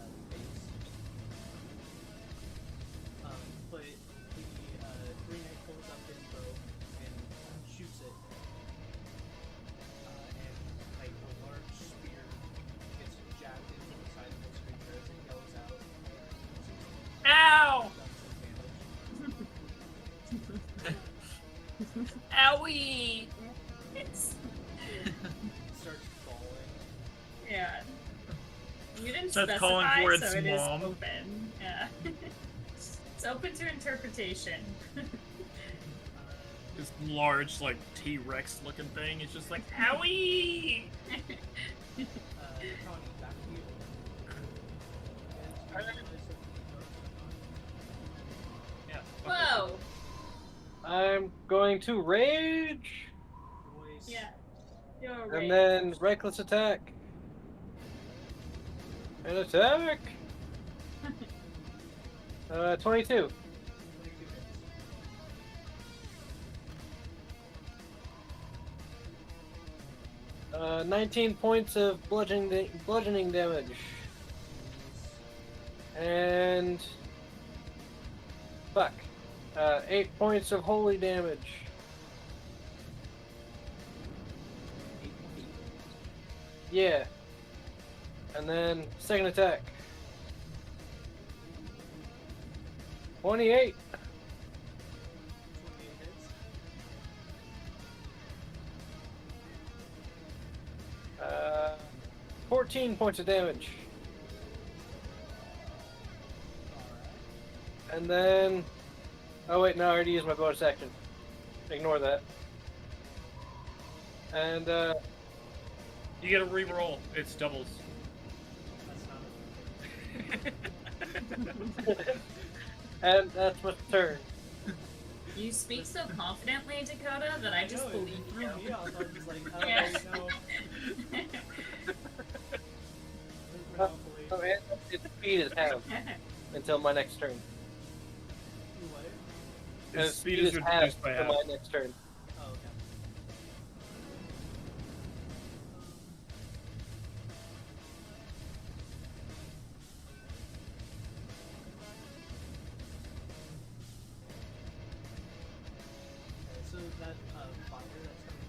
the base. But the Green Knight pulls up his bow and shoots it. And like a large spear gets jabbed into the side of this creature as it yells out. Ow! Owie! It's... Starts falling. Yeah. You didn't Starts specify, calling for its so it is mom. open. Yeah. It's open to interpretation. This large, like, T-Rex looking thing is just like, owie! Connie, back to you. Yeah. Whoa! I'm going to rage, Voice. Yeah. You're and right. then reckless attack. And attack! 22. 22 hits. 19 points of bludgeoning damage. And... Fuck. 8 points of holy damage. 8. Yeah. And then second attack. 28. 28 hits. 14 points of damage. And then... Oh wait, no, I already used my bonus action. Ignore that. And, You get a re-roll. It's doubles. and that's my turn. You speak so confidently, Dakota, that I just No, it believe threw you. me off. I was like, how do Yeah. I know? Oh, and its speed is half until my next turn. What? And His its speed is half reduced by until half. my next turn. Oh, okay. So that fire that's coming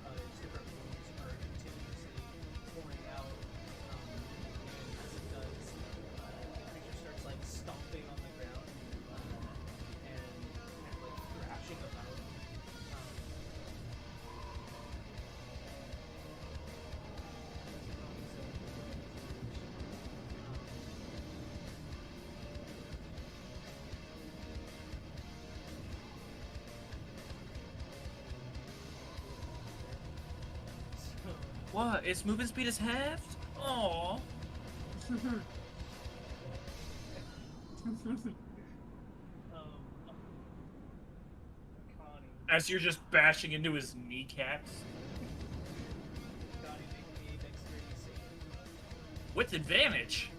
from its different wounds are continuously pouring out, and as it does, the creature starts like stomping on the ground and kind of like thrashing about. What? Its movement speed is halved? Aww. Connie, As you're just bashing into his kneecaps. Connie, make me a dexterity save. With advantage.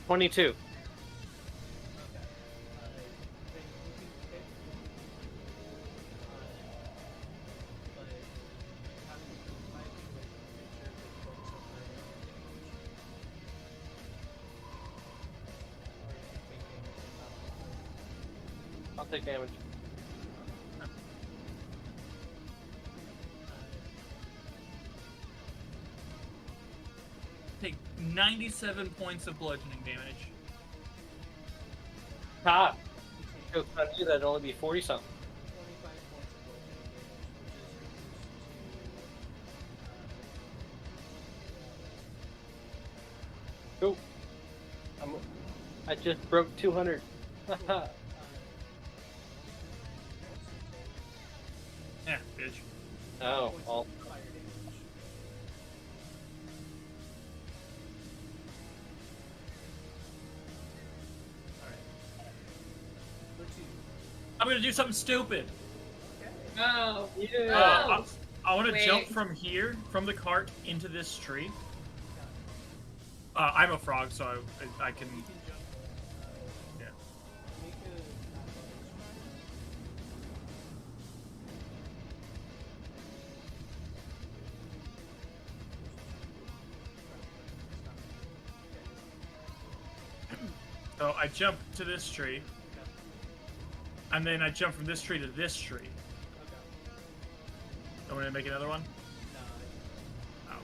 22. Okay. Then you can hit. But you have to be 5 feet away from the creature to focus on fire damage. Or you can take damage from that. I'll take damage. Take 97 points of bludgeoning damage. Ah! You If take I knew that'd only be 40 something. 25 points of bludgeoning damage, which is reduced to Cool. I just broke 200. Haha. Yeah, bitch. Oh, points all. of fire damage. Alright. Number 2. I'm gonna do something stupid. Okay. Oh. Yeah. Oh. I want to Wait. jump from here, from the cart, into this tree. I'm a frog, so I can... You can jump. Yeah. Make a So I jump to this tree, and then I jump from this tree to this tree. Okay. I'm gonna make another one? No, Oh,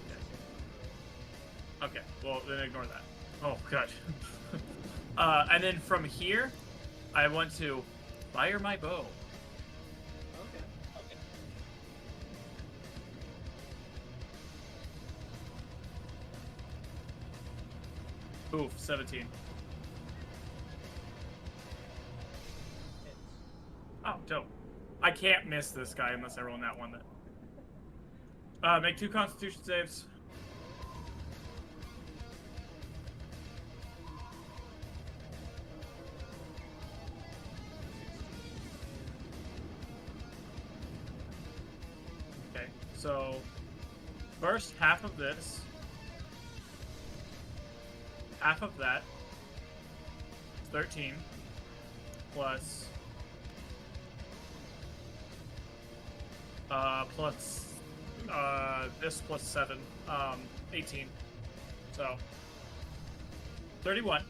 okay. Okay, well, then ignore that. Oh, God. And then from here, I want to fire my bow. okay. Oof, 17. Hits. Oh, dope. I can't miss this guy unless I roll in that one. Make 2 Constitution saves. Okay, so first half of this, half of that, 13, plus this plus 7, 18. So 31.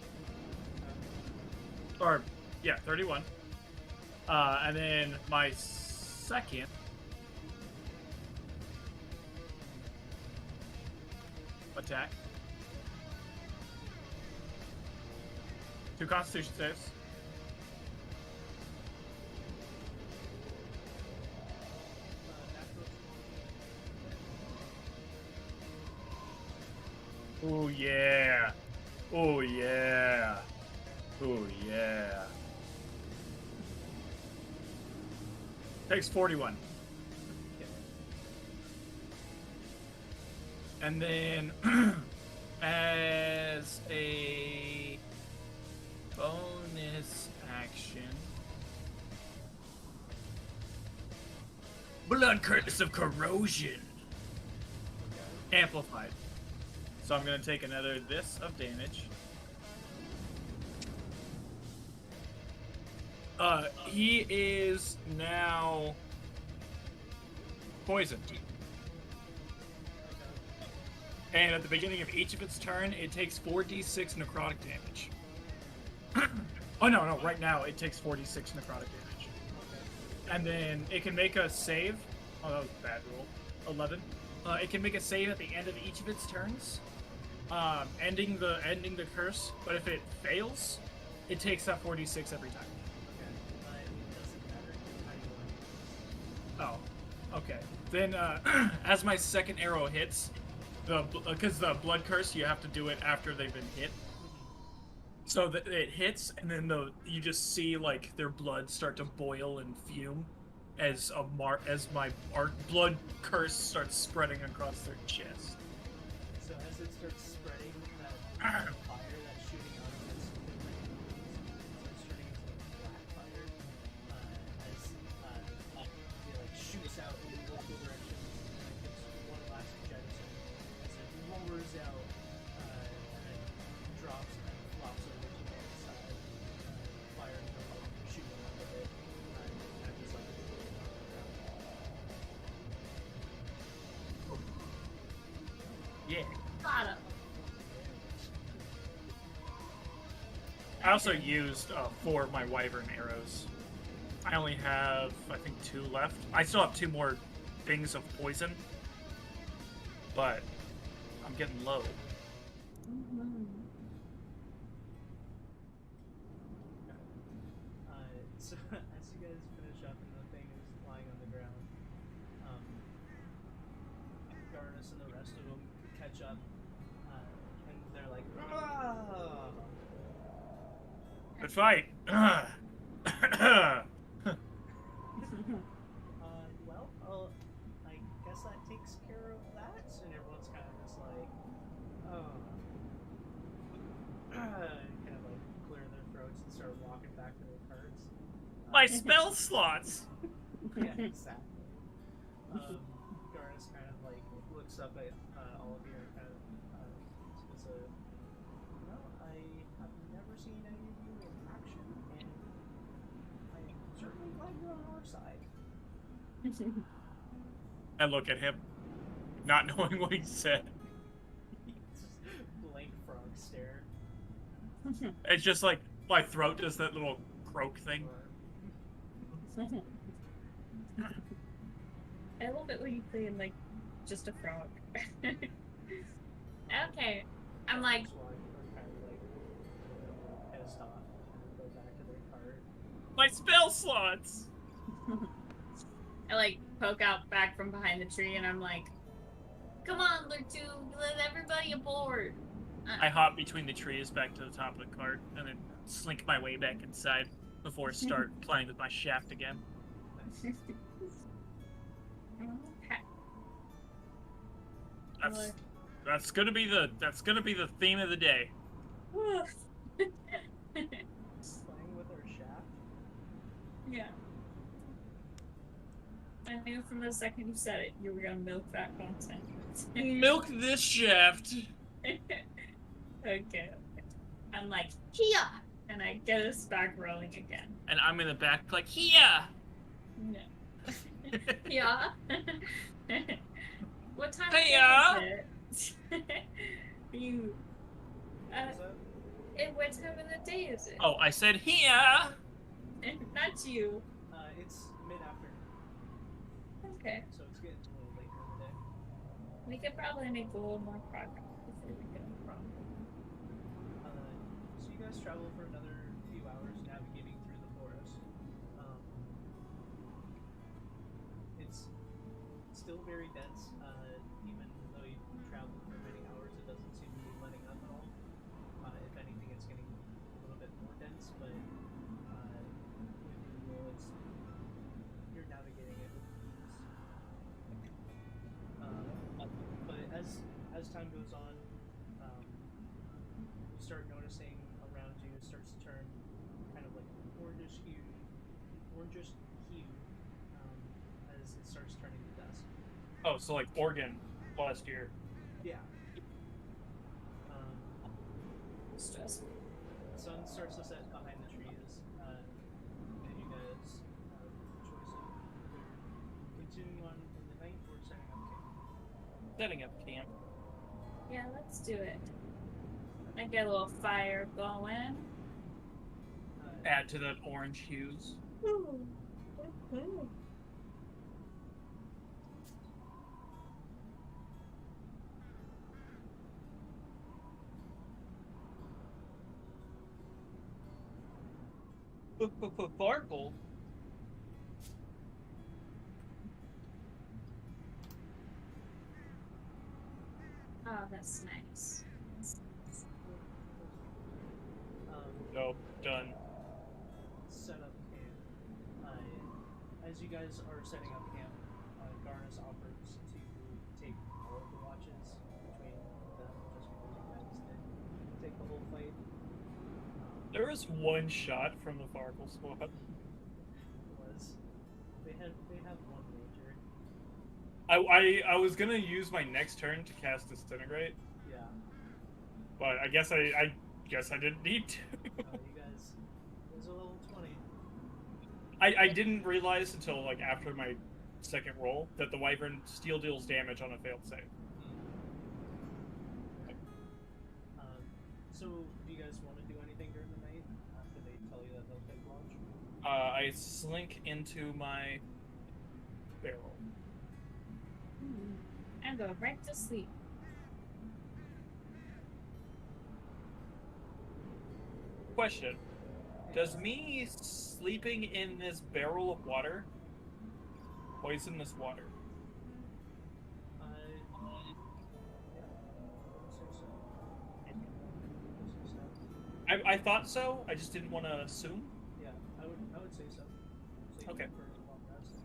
Or yeah, 31. And then my second attack. 2 Constitution saves. Oh yeah. Oh yeah. Oh yeah. Takes 41. Okay. And then as a bonus action, Blood Curse of Corrosion. Amplified. So I'm going to take another this of damage. He is now poisoned. And at the beginning of each of its turn, it takes 4d6 necrotic damage. Oh, no, right now it takes 4d6 necrotic damage. And then it can make a save. Oh, that was a bad roll. 11. It can make a save at the end of each of its turns, ending the curse. But if it fails, it takes that 4d6 every time. Okay. It doesn't matter how you want Oh, okay. Then, as my second arrow hits, because the blood curse, you have to do it after they've been hit. So that it hits, and then you just see like their blood start to boil and fume, as my blood curse starts spreading across their chest. So as it starts spreading, that fire that's shooting out of its starts turning into black fire as it like shoots out in multiple directions and it gives one last jettison as it roars out and then drops and flops over to the other side. Fire and like shooting out of it and just like floating on the ground. Yeah. Got him. I also used 4 of my wyvern arrows. I only have, I think, 2 left. I still have 2 more things of poison, but I'm getting low. So as you guys finish up and the thing is lying on the ground, Garnus and the rest of them catch up, and they're like, "Ah!" Good fight. Well, I guess that takes care of that. And everyone's kind of just like, oh, kind of like clear their throats and start walking back to their carts. My spell slots. Yeah, exactly. Garnus kind of like looks up at all of you and kind of says, "Well, I have never seen any of you in action, and I am certainly glad you're on our side." I look at him, not knowing what he said. Blank frog stare. It's just like my throat does that little croak thing. I love it when you say like just a frog. Okay. I'm like, Kind of like pissed off and go back to their cart. My spell slots. I like poke out back from behind the tree and I'm like, come on, Lurtu, let everybody aboard. I hop between the trees back to the top of the cart and then slink my way back inside before I start playing with my shaft again. Okay. That's gonna be the theme of the day. Playing with our shaft. Yeah. I knew from the second you said it, you were gonna milk that content. Milk this shaft. Okay. I'm like, here! And I get us back rolling again. And I'm in the back like, here! No. Yeah. What time Hiya! is it? You. What time of the day is it? Oh, I said here! Not you. It's mid-afternoon, Okay. so it's getting a little later in the day. We could probably make a little more progress before we go from. So you guys travel for another few hours navigating through the forest. It's still very dense, even though you've traveled for many hours. It doesn't seem to be as time goes on, you start noticing around you it starts to turn kind of like orangish hue, as it starts turning to dusk. Oh, so like Oregon last year. Yeah. Stressful. The sun starts to set behind the trees, and you guys have a choice of either continuing on in the night or setting up camp. Setting up camp. Yeah, let's do it. I get a little fire going. Add to the orange hues. Ooh. Farkle. Oh, that's nice. Nope, done. Set up camp. As you guys are setting up camp, Garnus offers to take all of the watches between them, just because you guys did take the whole fight. There was one shot from the Farkle squad. They have one ranger. I was gonna use my next turn to cast Disintegrate, Yeah. but I guess I didn't need to. You guys are level 20. I didn't realize until like after my second roll that the Wyvern still deals damage on a failed save. So, do you guys want to do anything during the night after they tell you that they'll take watch? I slink into my barrel. And go right to sleep. Question: does me sleeping in this barrel of water poison this water? Yeah, I thought so. I just didn't want to assume. yeah, I would say so. Sleep Okay. for a long rest.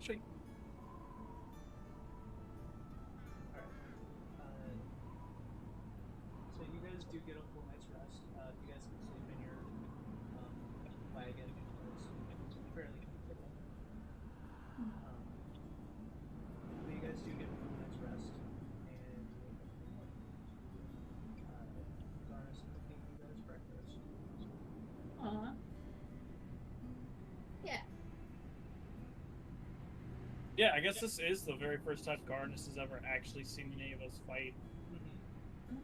Sweet. Alright. So you guys do get a full night's rest. You guys can sleep in your wagon. It's fairly comfortable. But you guys do get a full night's rest, and you wake up in the morning to Garnus cooking you guys breakfast. Aw. Yeah. Yeah, I guess this is the very first time Garnus has ever actually seen any of us fight.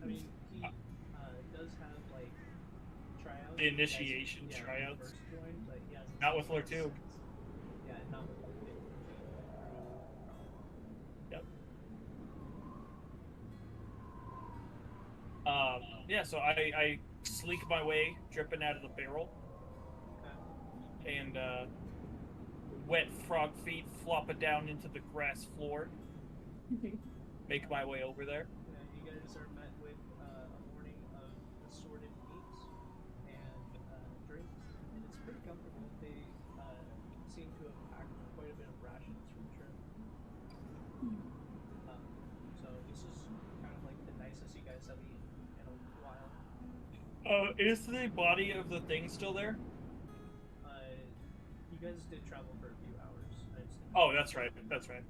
I mean, he does have like tryouts. The initiation when you tryouts. first joined, but he hasn't Not with seen it Lortube. since. Yeah, and not with Lortube. Yep. Yeah, so I sleek my way, dripping out of the barrel, and wet frog feet flopping down into the grass floor. Make my way over there. Yeah, you guys are met with a morning of assorted meats and drinks, and it's pretty comfortable. They seem to have packed quite a bit of rations for the trip. So this is kind of like the nicest you guys have eaten in a while. Is the body of the thing still there? You guys did travel for a few hours. Oh, that's right. That's right.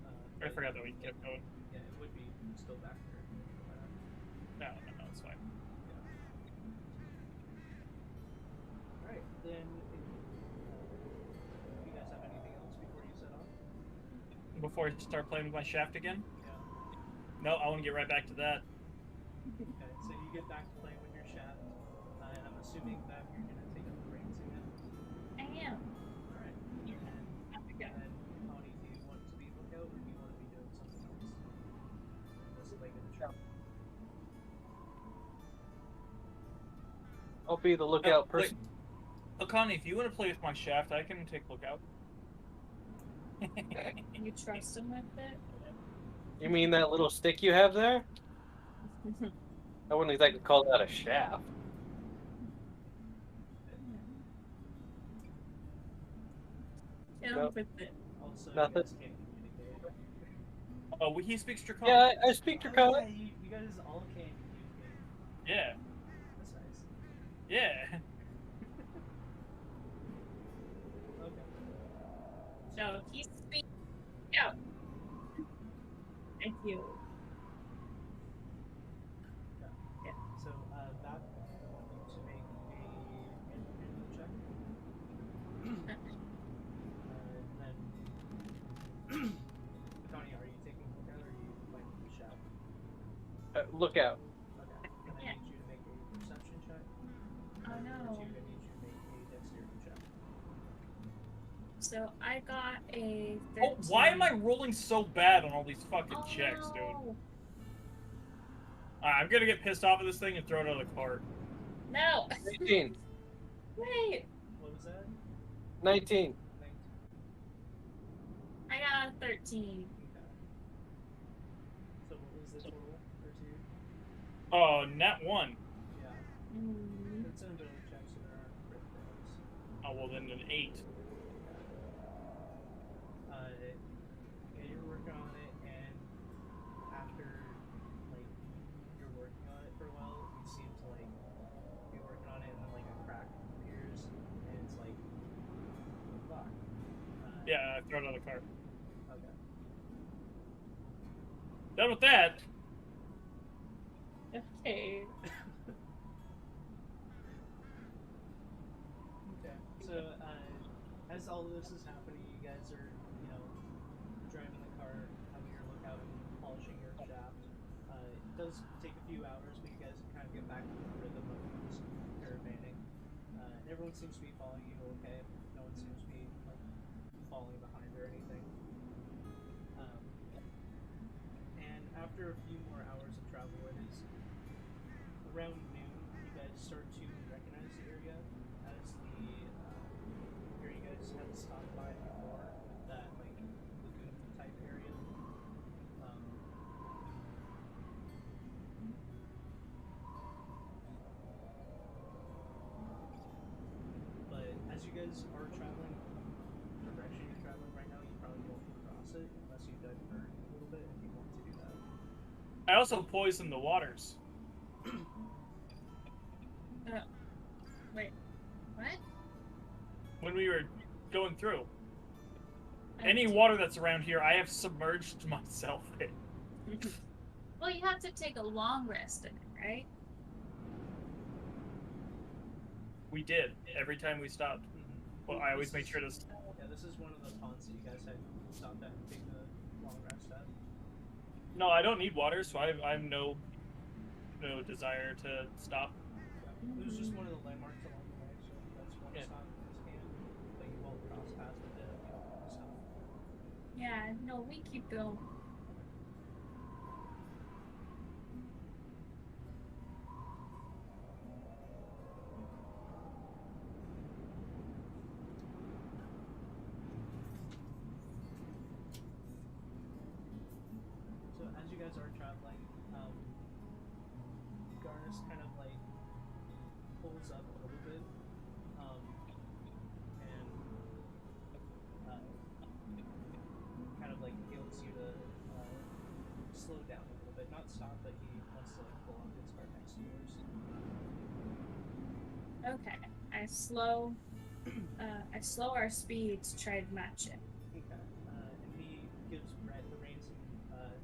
I but forgot that we kept going. Yeah, it would be still back there. No, it's fine. Alright, then you guys have anything else before you set off? Before I start playing with my shaft again? Yeah. No, I want to get right back to that. Okay, so you get back to playing with your shaft, and I'm assuming that you're gonna take up the reins again. I am. Alright. And then, Connie, do you want to be lookout, or do you want to be doing something else? This leg of the trip. I'll be the lookout person. Connie, if you want to play with my shaft, I can take lookout. Can you trust him with it? You mean that little stick you have there? I wouldn't exactly call that a shaft. Get him Nope. with it. Also, Nothing. you guys can't communicate. Oh, he speaks Draconic. Yeah, I speak Oh, Draconic. yeah, you guys all can't communicate. Yeah. That's nice. Yeah. Okay. So he speaks. Yeah. Thank you. Yeah. So, Val, I want you to make a animal check. And then, Tony, are you taking a look at it or are you finding the shaft? Look out. Okay. And I Yeah. need you to make a perception check. Oh And no. number 2, I need you to make a dexterity check. So I got a 13. Oh, why am I rolling so bad on all these fucking Oh, checks, dude? no. I'm gonna get pissed off at this thing and throw it out of the cart. No. 19. Wait. What was that? 19. 19. I got a 13. Okay. So what was the total for 2? Oh, nat 1. Yeah. Mm. It's an ability check, so there aren't crit fails. Oh, well then an 8. Yeah, you're working on it, and after, like, you're working on it for a while, you seem to, like, be working on it, and then, like, a crack appears, and it's like, fuck. Yeah, I throw it out of the cart. Okay. Done with that. Okay. Okay. So, as all of this is happening, you guys are, you know, driving the car, having your lookout, and polishing your shaft. It does take a few hours, but you guys can kind of get back to the rhythm of just caravanning. And everyone seems to be following you okay. No one seems to be, like, falling behind or anything. And after a few more hours of travel, it is around noon, you guys start to recognize the area as the area you guys had stopped by before, that like lagoon type area. But as you guys are traveling, the direction you're traveling right now, you probably won't cross it unless you divert a little bit if you want to do that. I also poisoned the waters. Wait. What? When we were going through. I Any didn't- water that's around here, I have submerged myself in. Well, you have to take a long rest in it, right? We did, every time we stopped. Well, I always make sure to... Yeah, this is one of the ponds that you guys had stopped at and take the long rest at. No, I don't need water, so I have no desire to stop. Yeah. It was just one of the landmarks along the way, so that's one Yeah. stop in this camp. But you won't cross past it if you don't want to stop. Yeah, no, we keep going. So as you guys are traveling, Garnis kind of like pulls up a little bit, and kind of like hails you to slow down a little bit. Not stop, but he wants to like pull up his car next to yours. Okay. I slow our speed to try to match it. Okay. And he gives Brett the reins and let's see.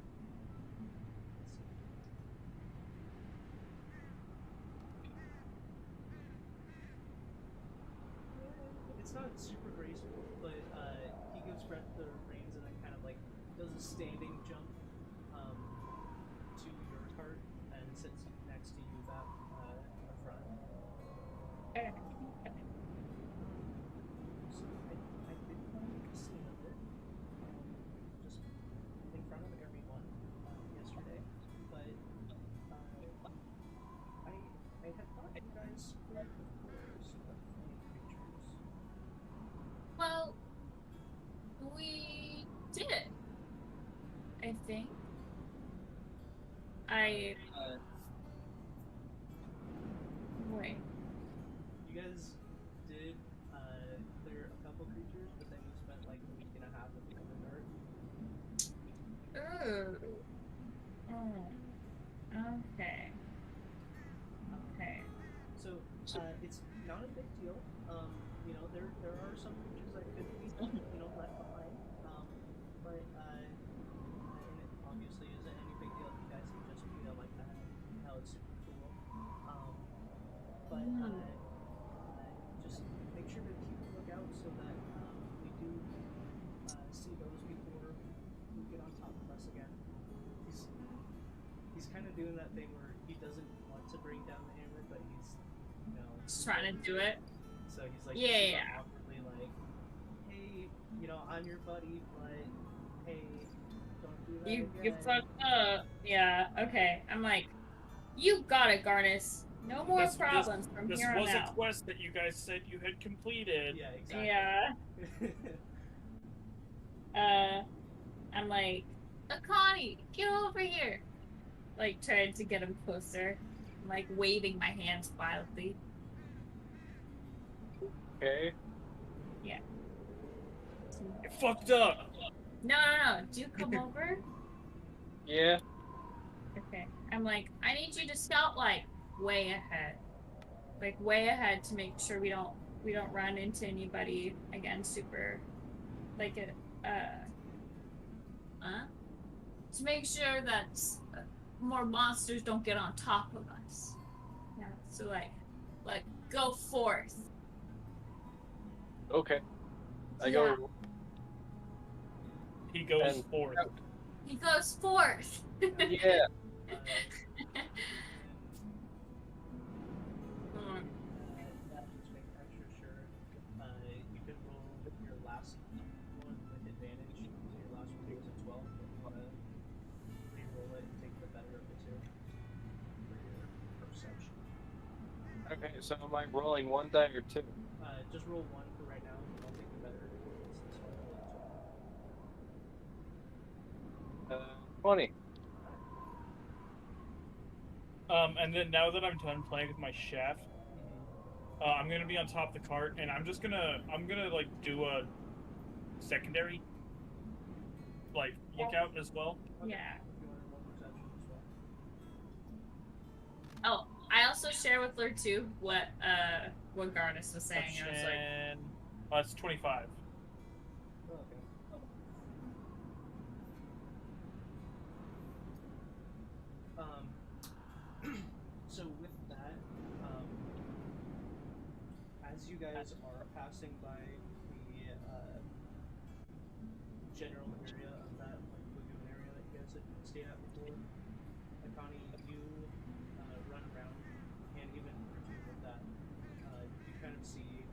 It's not super graceful, but he gives Brett the reins and then kind of like does a standing jump to your cart and sits next to you back in the front. Okay. So I did want to make a scene of it, just in front of everyone yesterday, but I had thought you guys were the first of any creatures. Well, we did. I think. Wait. You guys did clear a couple creatures, but then you spent like a week and a half with the Okay. Okay. So it's not a big deal. You know, there are some creatures that could be left behind. But and it obviously isn't any big deal if you guys can just like that. That was super cool. But just make sure to keep a lookout so that we do see those before we get on top of us again. He's kind of doing that thing where he doesn't want to bring down the hammer, but he's Just trying to do it. So he's like, Yeah. awkwardly like, hey, I'm your buddy, but hey, don't do that You again. fucked up. Yeah. Okay. I'm like, you got it, Garnis. No more problems from here on This was out. a quest that you guys said you had completed. Yeah, exactly. Yeah. I'm like, Akani, get over here. Like, trying to get him closer. I'm like, waving my hands wildly. Okay. Yeah. You fucked up. No. Do you come over? Yeah. Okay. I'm like, I need you to scout, like, way ahead. Like, way ahead to make sure we don't run into anybody again super, like, to make sure that more monsters don't get on top of us. Yeah, so like go forth. Okay. I Yeah. go. He goes And- forth. He goes forth. Yeah. Just make extra sure. You can roll your last one with advantage. So your last one was a 12, but you want to re-roll it and take the better of the two for your perception. Okay, so am I rolling one die or two? Just roll one for right now, and I'll take the better. It's this one. 20. And then now that I'm done playing with my chef, I'm gonna be on top of the cart, and I'm gonna like do a secondary like lookout as well. Okay. Yeah. If you want to roll perception as well. Oh, I also share with Lur too what Garnis was saying. I was like, And it's 25. Oh, okay. So with that, as you guys are passing by the general area of that lagoon area that you guys had stayed at before, Akani, you run around, and even with that, you kind of see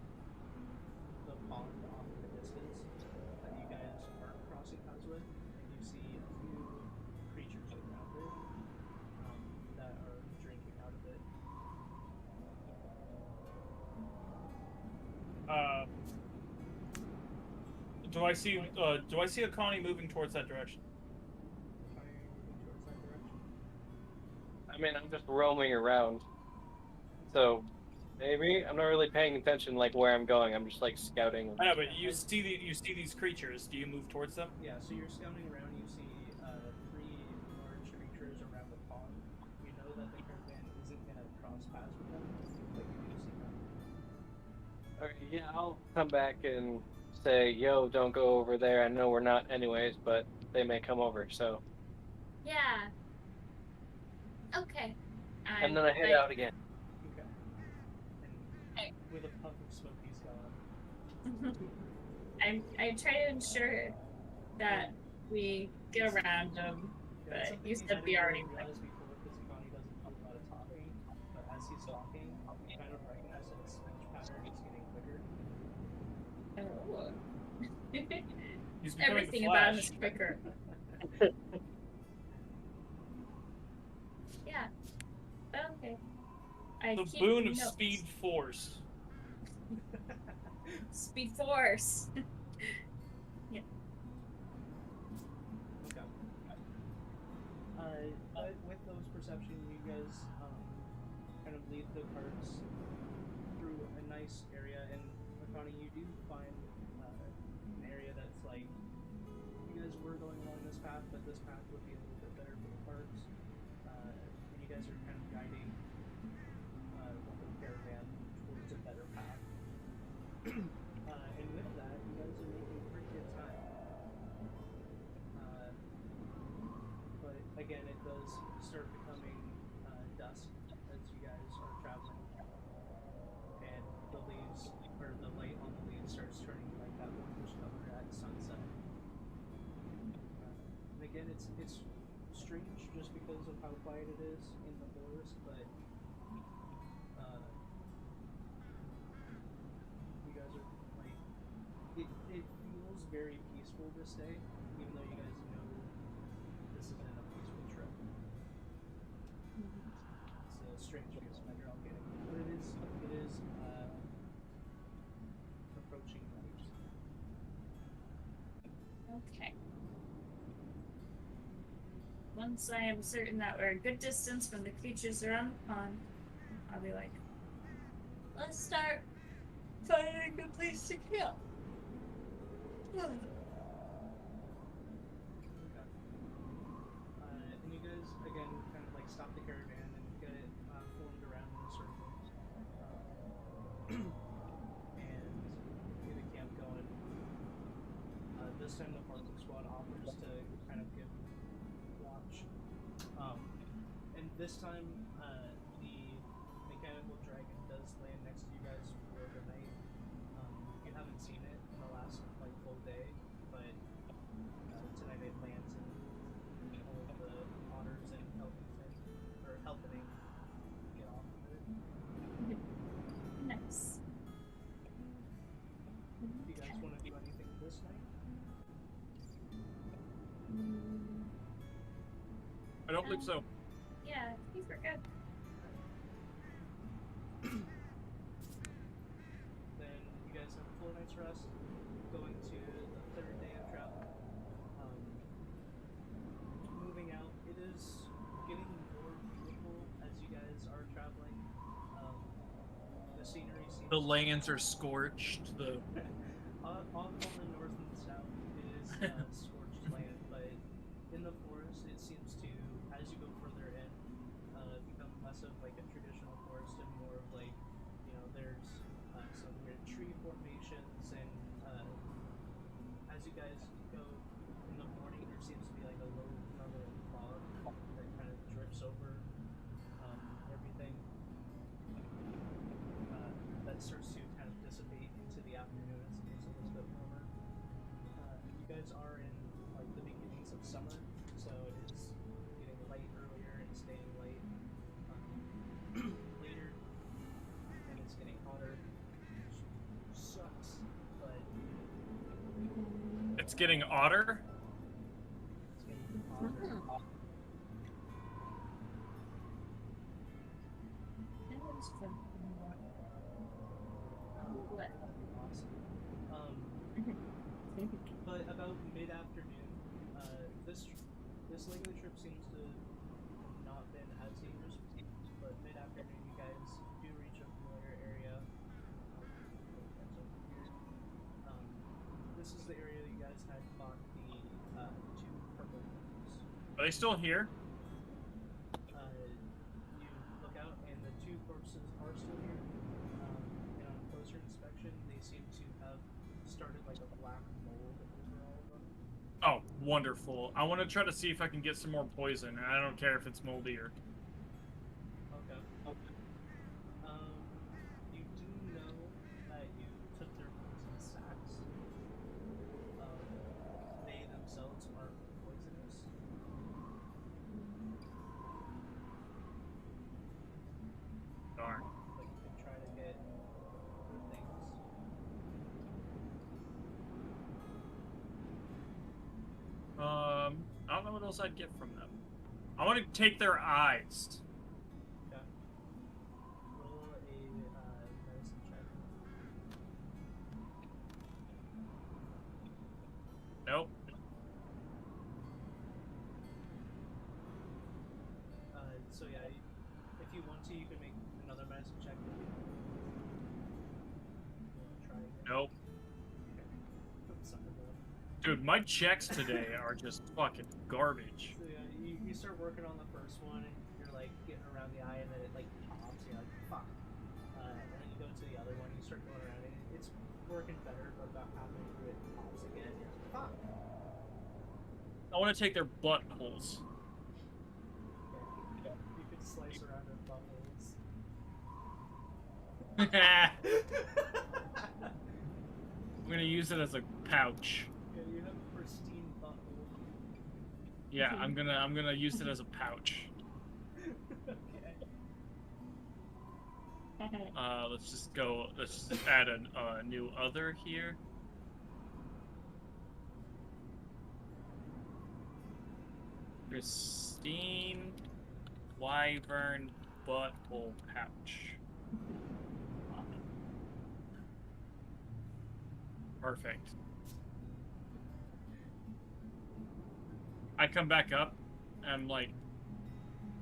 the pond off in the distance that you guys are crossing paths with, and you see a few creatures around it that are drinking out of it. Do I see Akani moving towards that direction? Akani, are you moving towards that direction? I mean, I'm just roaming around. So, maybe? I'm not really paying attention, like, where I'm going. I'm just, like, scouting. I know, but you see these creatures. Do you move towards them? Yeah, so you're scouting around, you see 3 large creatures around the pond. You know that the caravan isn't going to cross paths with them, but you do see them. Okay, yeah, I'll come back and say, yo, don't go over there. I know we're not anyways, but they may come over, so. yeah. Okay. And then I head out again. Okay. And with a puff of smoke, he's gone. I try to ensure that we get around them, Yeah, but something you you said we hadn't already realized before, because Akani doesn't do a lot of talking, but as he's talking, you kind of recognize that his speech pattern is getting quicker. Oh. He's becoming Everything the about him Flash. is quicker. Yeah. Okay. I The keep boon of notes. Speed Force. Speed Force. Yeah. Okay. But with those perception, you guys kind of lead the carts through a nice area, and Akani, you do find an area that's like, you guys were going along this path, but this path would be a little bit better for the parts, and you guys are kind of guiding the caravan towards a better path. And with that, you guys are making pretty good time. But again, it does start becoming dusk as you guys are traveling, and the leaves, or the light on the leaves, starts turning like that orange color at sunset. And again, it's strange just because of how quiet it is in the forest, but you guys are like, it feels very peaceful this day, even though you guys know this isn't a peaceful trip. It's a strange feeling that you're all getting, but it is approaching night. Okay. Once I am certain that we're a good distance from the creatures around the pond, I'll be like, let's start finding a place to kill. Okay. And you guys, again, kind of like stop the caravan and get it formed around in a circle. And get a camp going. This time the parking squad offers to kind of give watch. And this time, the mechanical dragon does land next to you guys for the night. You haven't seen it in the last like full day, but tonight it lands in all of the otters and helping get off of it. Nice. Do you guys want to do anything this night? I don't believe so. Yeah, these were good. Then you guys have a full night's rest, going to the third day of travel. Moving out, it is getting more beautiful as you guys are traveling. The scenery seems The lands are scorched. The on the north and south is scorched land, but in the forest it seems to, as you go further in, become less of like a traditional forest and more of like, you know, there's some weird tree formations, and as you guys go in the morning, there seems to be like a low level of fog that kind of drifts over everything. That starts to kind of dissipate into the afternoon as it gets a little bit warmer. You guys are in like the beginnings of summer, so it is getting light earlier and staying light later, and it's getting hotter, which sucks, but it's getting otter. it's getting hotter. That was fun. Awesome. But about mid-afternoon, this leg of the trip seems to have not been as dangerous, but mid-afternoon you guys do reach a familiar area. This is the area that you guys had fought the two purple wolves. Are they still here? You look out and the two corpses are still here. And on closer inspection, they seem to have started like a black mold over all of them. Oh, wonderful. I want to try to see if I can get some more poison, and I don't care if it's moldy or... Okay. You do know that you took their poison sacks. They themselves aren't poisonous. Darn. But you could try to get other things. I don't know what else I'd get from them. I want to take their eyes. Okay. Roll a medicine check. Nope. So yeah, if you want to, you can make another medicine check. You want to try again? Nope. Okay. Sorry, bro. Dude, my checks today are just fucking garbage. So yeah, you start working on the first one, and you're like getting around the eye, and then it like pops. And you're like, fuck. And then you go to the other one, you start going around it. It's working better, but about halfway through it pops again. You're like, fuck. I want to take their buttholes. Yeah, you could slice around their buttholes. I'm gonna use it as a pouch. Yeah, you have a pristine butthole. Yeah, I'm gonna use it as a pouch. Okay. Let's just add a new other here. Pristine wyvern butthole pouch. Perfect. I come back up, and I'm like,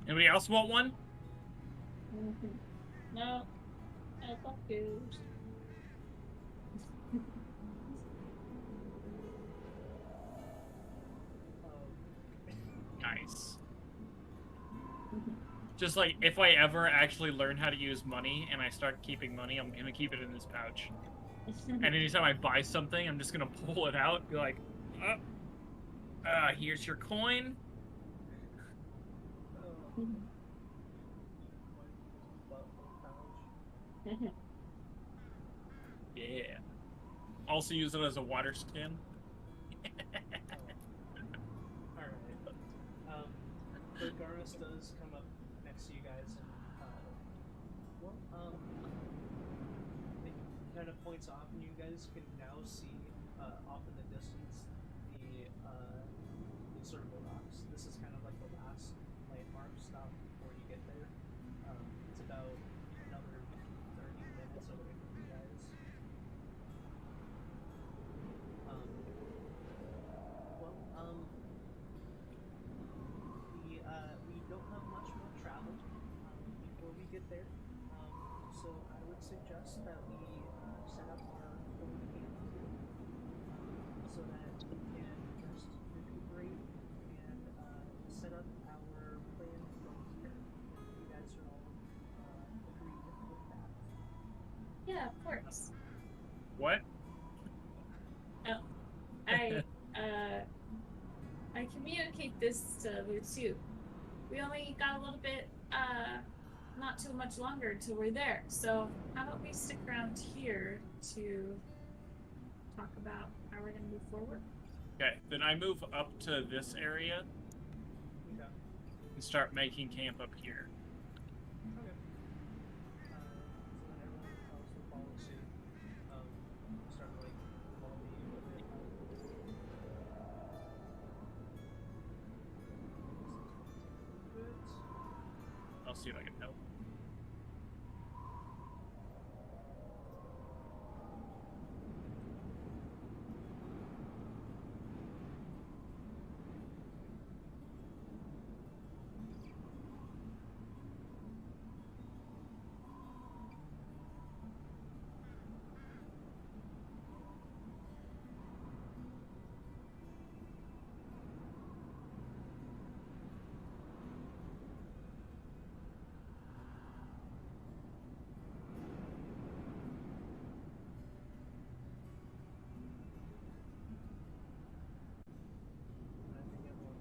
anybody else want one? No, I fuck yous. Nice. Just like, if I ever actually learn how to use money and I start keeping money, I'm gonna keep it in this pouch. And anytime I buy something, I'm just gonna pull it out, be like, here's your coin. Yeah. Also use it as a water skin. Alright. Garrus does come up next to you guys and, it kind of points off, and you guys can now see, off in the distance, the circle rocks. This is kind of like the last landmark stop before you get there. It's about another 30 minutes away from you guys. We don't have much more travel before we get there. So I would suggest that we set up our own camp here, so that we can just recuperate and set up our plan from here. If you guys are all agreed with that. Yeah, of course. What? Oh, I communicate this to Lutsu. We only got a little bit, not too much longer till we're there. So how about we stick around here to talk about how we're gonna move forward? Okay, then I move up to this area Okay. and start making camp up here. Okay. So then everyone else will follow suit. Start to like move all the equipment out. I'll see if I can help. And I think everyone.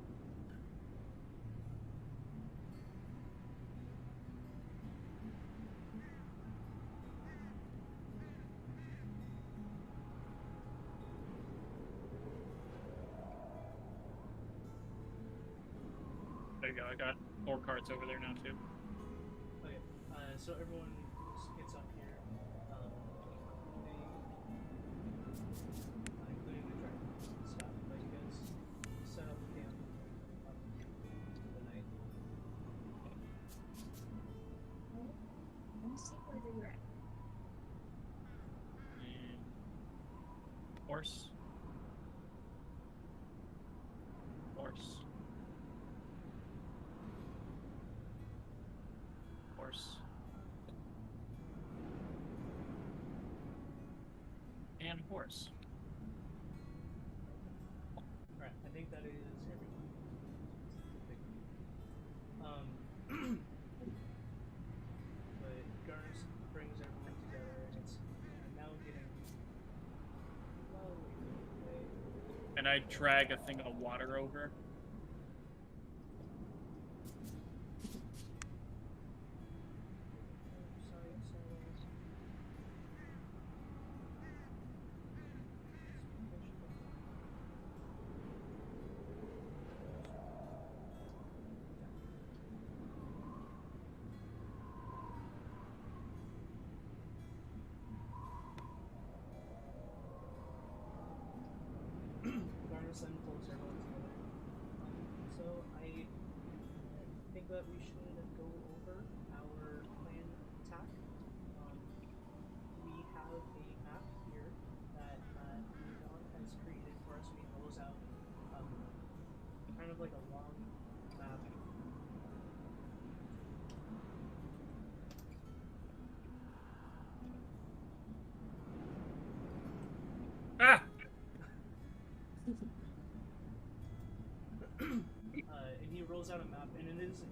There you go, I got 4 carts over there now too. Okay. So everyone gets up here. Including the driver and stuff. But you guys set up camp up for the night. Let me see where they were at. And horse. Horse. Horse. And horse. And I drag a thing of water over. Garnison pulls everyone together. So I think that we should go over our plan attack. We have a map here that John has created for us. We rolls out kind of like a long map. Ah! And he rolls out a map, and it is a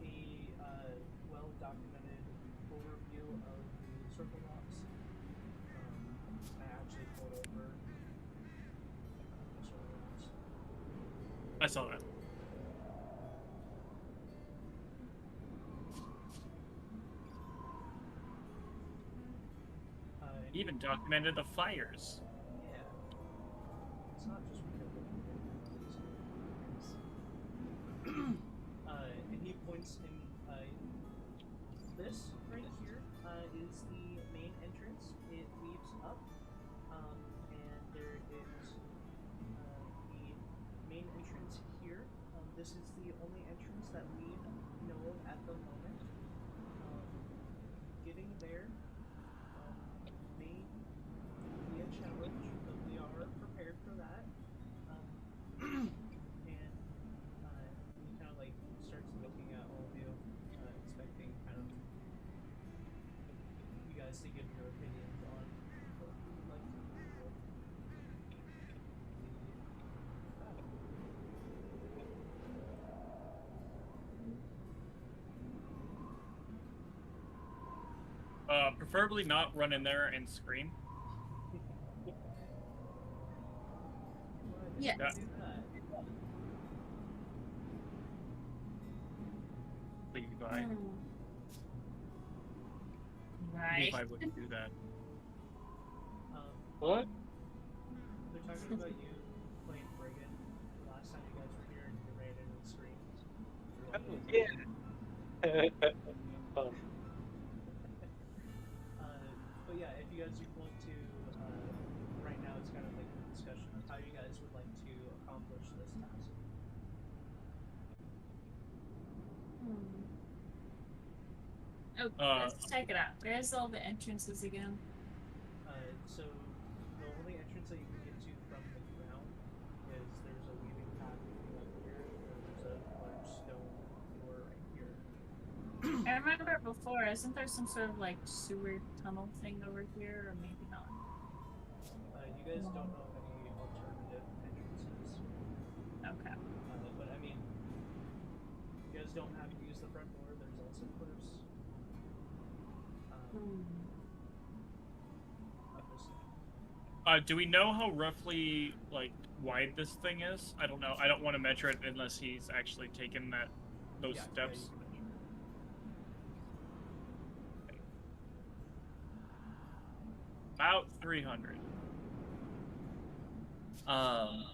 well-documented overview of the circle rocks. I actually pulled over the circle rocks. I saw that. And Even documented the fires. yeah, it's not just because of and he points in. This right here is the main entrance. It leads up, and there is the main entrance here. This is the only entrance that we know of at the moment. Getting there may be a challenge, but we are prepared for that. And he kind of like starts looking at all of you, expecting kind of you guys to give your opinions on what you would like to do with the battle. Preferably not run in there and scream. Yeah. Do that. Levi. Right. Levi wouldn't do that. What? They're talking about you playing Brigand the last time you guys were here and you ran into the screens. Fun. But yeah, if you guys are going to, right now it's kind of like a discussion of how you guys would like to accomplish this task. Oh, let's check it out. Where's all the entrances again? So the only entrance that you can get to from the ground is there's a weaving path leading up here. There's a large stone door right here. I remember before, isn't there some sort of like sewer tunnel thing over here, or maybe not? You guys don't know of any alternative entrances. Okay. But I mean, you guys don't have to use the front door. There's also cliffs. Do we know how roughly, like, wide this thing is? I don't know. I don't want to measure it unless he's actually taken those steps. Yeah, About 300. How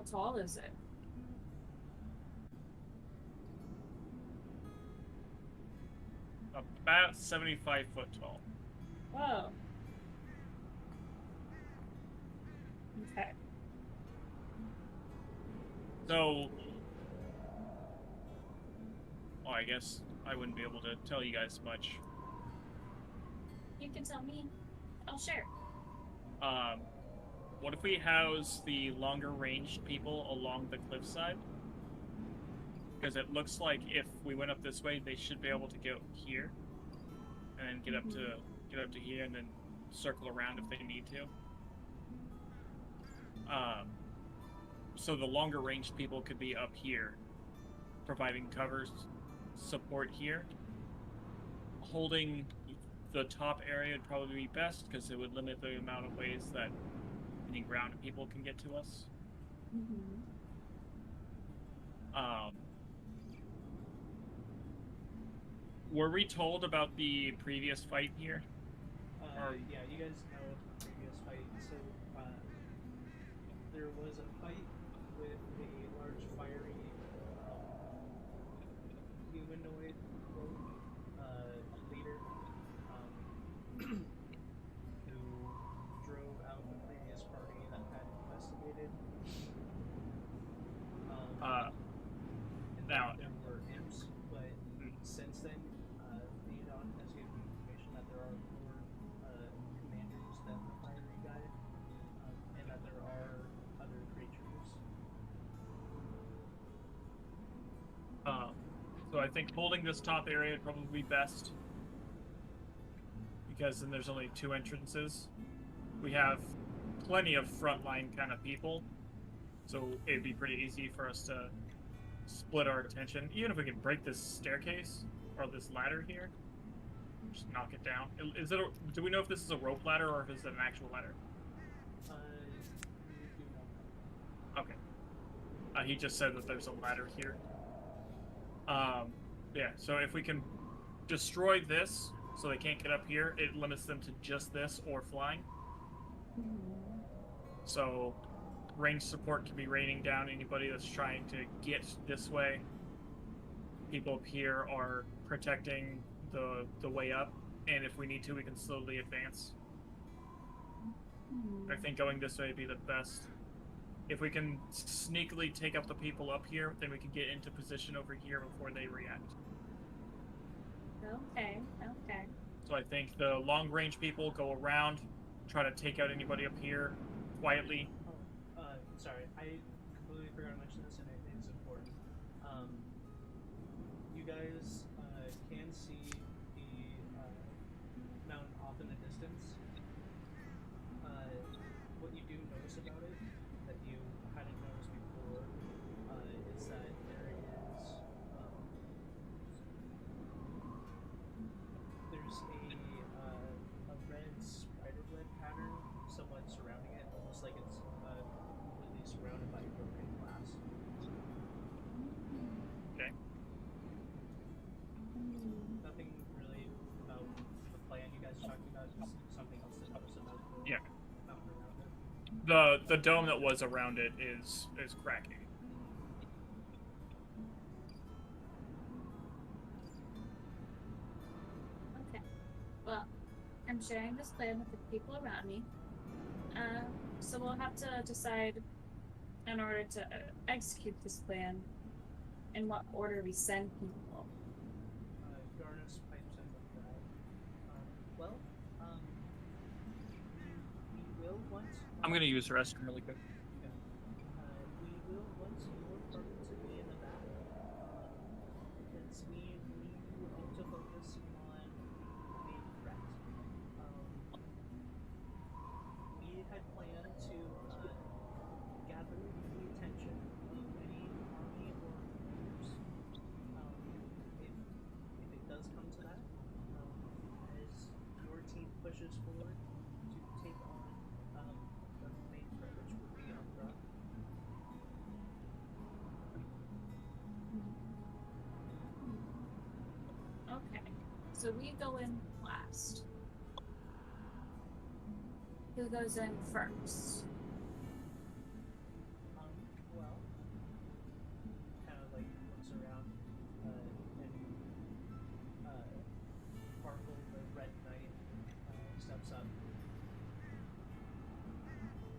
tall is it? About 75 foot tall. Whoa. Okay. So, well, I guess I wouldn't be able to tell you guys much. You can tell me. I'll share. What if we house the longer ranged people along the cliffside? Because it looks like if we went up this way, they should be able to go here, and then get up to here, and then circle around if they need to. So the longer ranged people could be up here, providing cover support here. Holding the top area would probably be best because it would limit the amount of ways that any ground people can get to us. Mm-hmm. Were we told about the previous fight here? Yeah, you guys know of the previous fight. So, there was a fight with a large fiery humanoid rogue leader who drove out the previous party that had investigated. And now, there were imps, but since then, Theodon has given me information that there are more commanders than the fiery guy, and that there are other creatures. So I think holding this top area would probably be best. Because then there's only 2 entrances. We have plenty of frontline kind of people. So it'd be pretty easy for us to split our attention. Even if we can break this staircase, or this ladder here. Just knock it down. Is it do we know if this is a rope ladder, or if it's an actual ladder? You do know. Okay. He just said that there's a ladder here. Yeah, so if we can destroy this, so they can't get up here, it limits them to just this or flying. Mm-hmm. So range support can be raining down anybody that's trying to get this way. People up here are protecting the way up, and if we need to, we can slowly advance. Mm-hmm. I think going this way would be the best. If we can sneakily take up the people up here, then we can get into position over here before they react. Okay. So I think the long-range people go around, try to take out anybody up here quietly. Sorry, I completely forgot to mention this, and it's important. You guys can see the mountain off in the distance. What you do notice about it that you hadn't noticed before is that there is there's a red spider web pattern somewhat surrounding it, almost like it's completely surrounded by broken glass. Okay. Nothing really about the plan you guys are talking about, just something else to notice about the Yeah. mountain around it. The dome that was around it is cracking. Okay. Well, I'm sharing this plan with the people around me. So we'll have to decide, in order to execute this plan, in what order we send people. Garnus pipes in with that. Well, we will want... I'm gonna use the restroom really quick. we will want your party to be in the back, because we need you all to focus on the main threat. We had planned to gather the attention of any army or commanders. If it does come to that, as your team pushes forward to take on the main threat, which would be Umbra. Okay. So we go in last. Who goes in first? Well, kind of like looks around, and Sparkle, the Red Knight, steps up.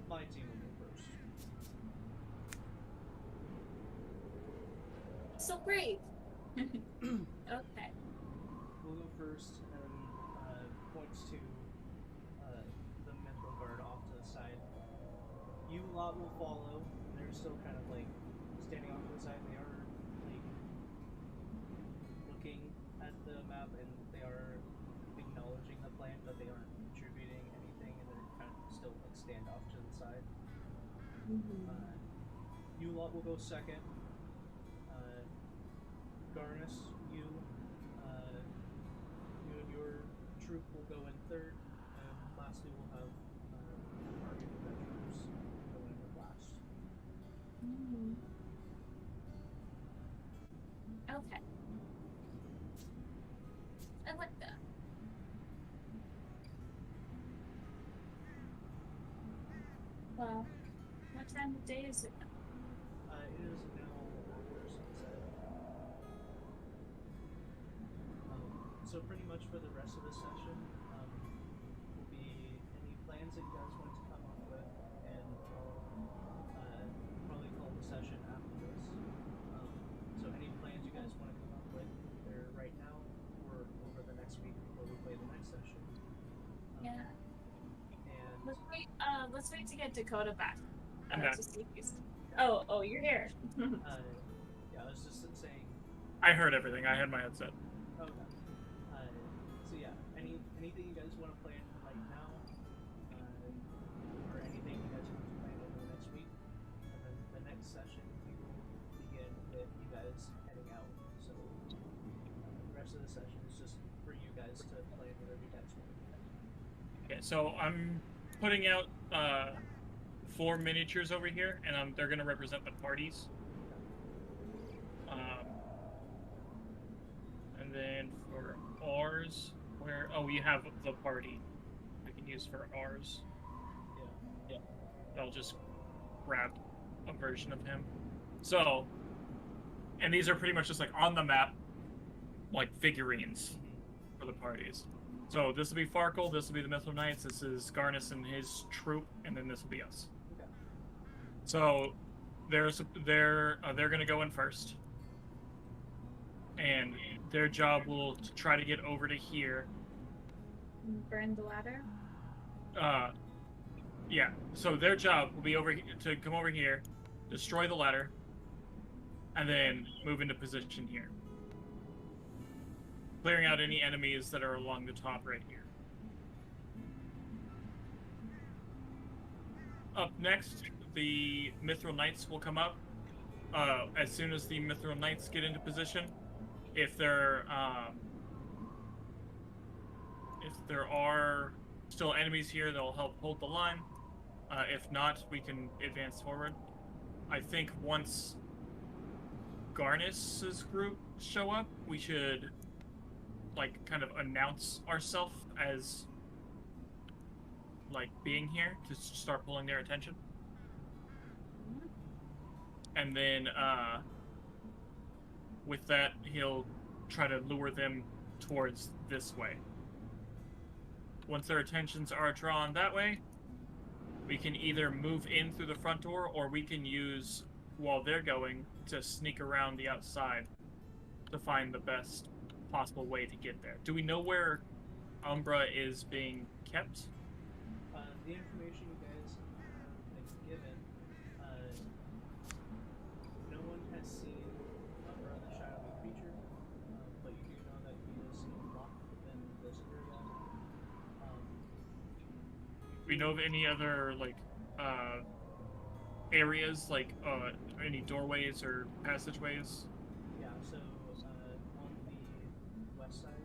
My team will go first. So brave. Okay. We'll go first, and points to the Mithril Guard off to the side. You lot will follow. They're still kind of like standing off to the side. They are like looking at the map, and they are acknowledging the plan, but they aren't contributing anything, and they're kind of still like stand off to the side. You lot will go second. Garnus, you and your troop will go in third, and lastly we'll have Target Adventurers go in with last. Okay. I like that. Well, what time of day is it? It is now after sunset. So pretty much for the rest of the session, will be any plans that you guys want to come up with, and I'll probably call the session after this. So any plans you guys want to come up with, either right now or over the next week before we play the next session. Yeah. And Let's wait to get Dakota back. I'm back. To see if he's... Oh, you're here. yeah, I was just saying. I heard everything. I had my headset. Okay. So yeah, anything you guys want to plan right now, or anything you guys want to plan over the next week, and then the next session we will begin with you guys heading out. So the rest of the session is just for you guys to plan whatever you guys want. Okay, so I'm putting out 4 miniatures over here, and they're going to represent the parties. And then for ours, where... Oh, we have the party we can use for ours. Yeah. I'll just grab a version of him. So, and these are pretty much just like on the map, like figurines for the parties. So this will be Farkle, this will be the Mithril Knights, this is Garnus and his troop, and then this will be us. Okay. So they're going to go in first, and their job will try to get over to here. Burn the ladder? Yeah. So their job will be to come over here, destroy the ladder, and then move into position here, clearing out any enemies that are along the top right here. Up next, the Mithril Knights will come up. As soon as the Mithril Knights get into position, if there are still enemies here, they'll help hold the line. If not, we can advance forward. I think once Garnus's group show up, we should like kind of announce ourselves as like being here to start pulling their attention. And then with that, he'll try to lure them towards this way. Once their attentions are drawn that way, we can either move in through the front door, or we can use, while they're going, to sneak around the outside to find the best possible way to get there. Do we know where Umbra is being kept? The information you guys have been given, no one has seen Umbra the shadowy creature, but you do know that he is locked within this area. We know of any other like areas, like any doorways or passageways? Yeah, so on the west side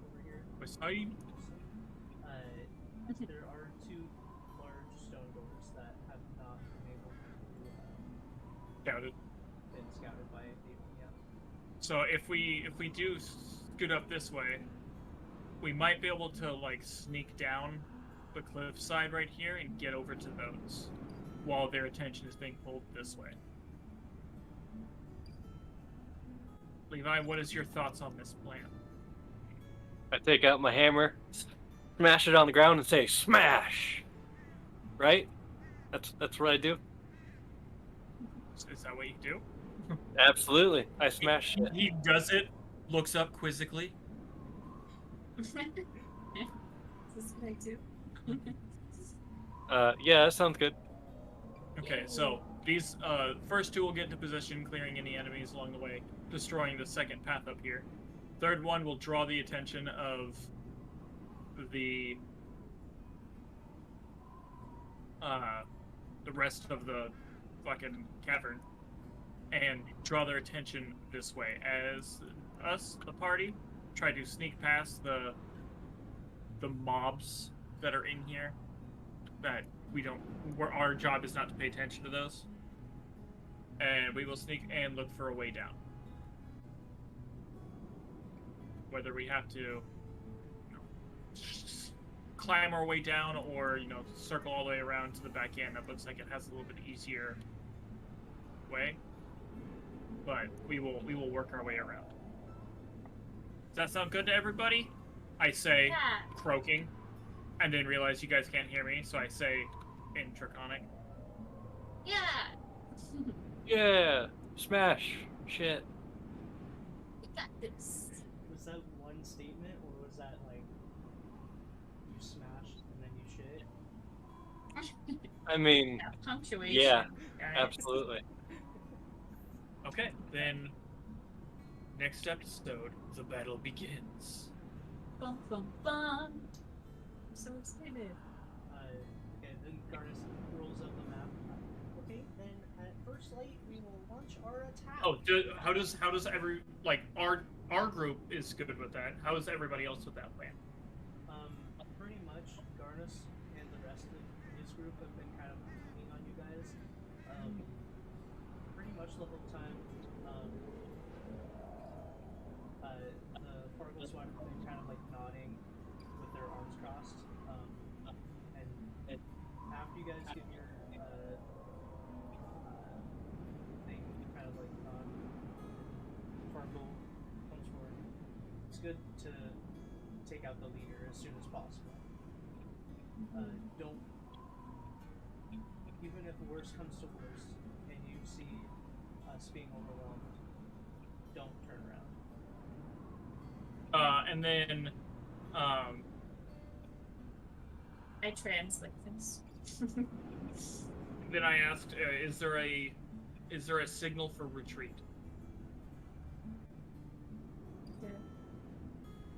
over here, West side? there are 2 large stone doors that have not been able to Scouted. been scouted by anything yet. So if we do scoot up this way, we might be able to like sneak down the cliff side right here and get over to those while their attention is being pulled this way. Levi, what is your thoughts on this plan? I take out my hammer, smash it on the ground, and say, "Smash!" Right? That's what I do. Is that what you do? Absolutely. I smash it. He does it, looks up quizzically. Is this what I do? Yeah, that sounds good. Okay, so these first 2 will get into position, clearing any enemies along the way, destroying the second path up here. Third one will draw the attention of the rest of the fucking cavern and draw their attention this way as us, the party, try to sneak past the mobs that are in here that our job is not to pay attention to those, and we will sneak and look for a way down. whether we have to climb our way down or circle all the way around to the back end. That looks like it has a little bit easier way, but we will work our way around. Does that sound good to everybody? I say, Yeah. croaking, and then realize you guys can't hear me, so I say in Draconic. Yeah. Yeah. Smash. Shit. We got this. Was that one statement, or was that like you smashed and then you shit? I mean, Yeah, punctuation. yeah, guys. absolutely. Okay, then next episode, the battle begins. Bum, bum, bum. I'm so excited. Okay, then Garnis rolls up the map. Okay, then at first light we will launch our attack. Oh, how does our group is good with that? How is everybody else with that plan? Pretty much Garnis and the rest of his group have been kind of leaning on you guys. Pretty much the whole time. The Fargo squad have been kind of like nodding with their arms crossed. And after you guys get your thing kind of like nod, Fargo comes forward. It's good to take out the leader as soon as possible. Don't, even if worst comes to worst and you see us being overwhelmed, don't turn around. And then, I translate this. then I asked, is there a signal for retreat?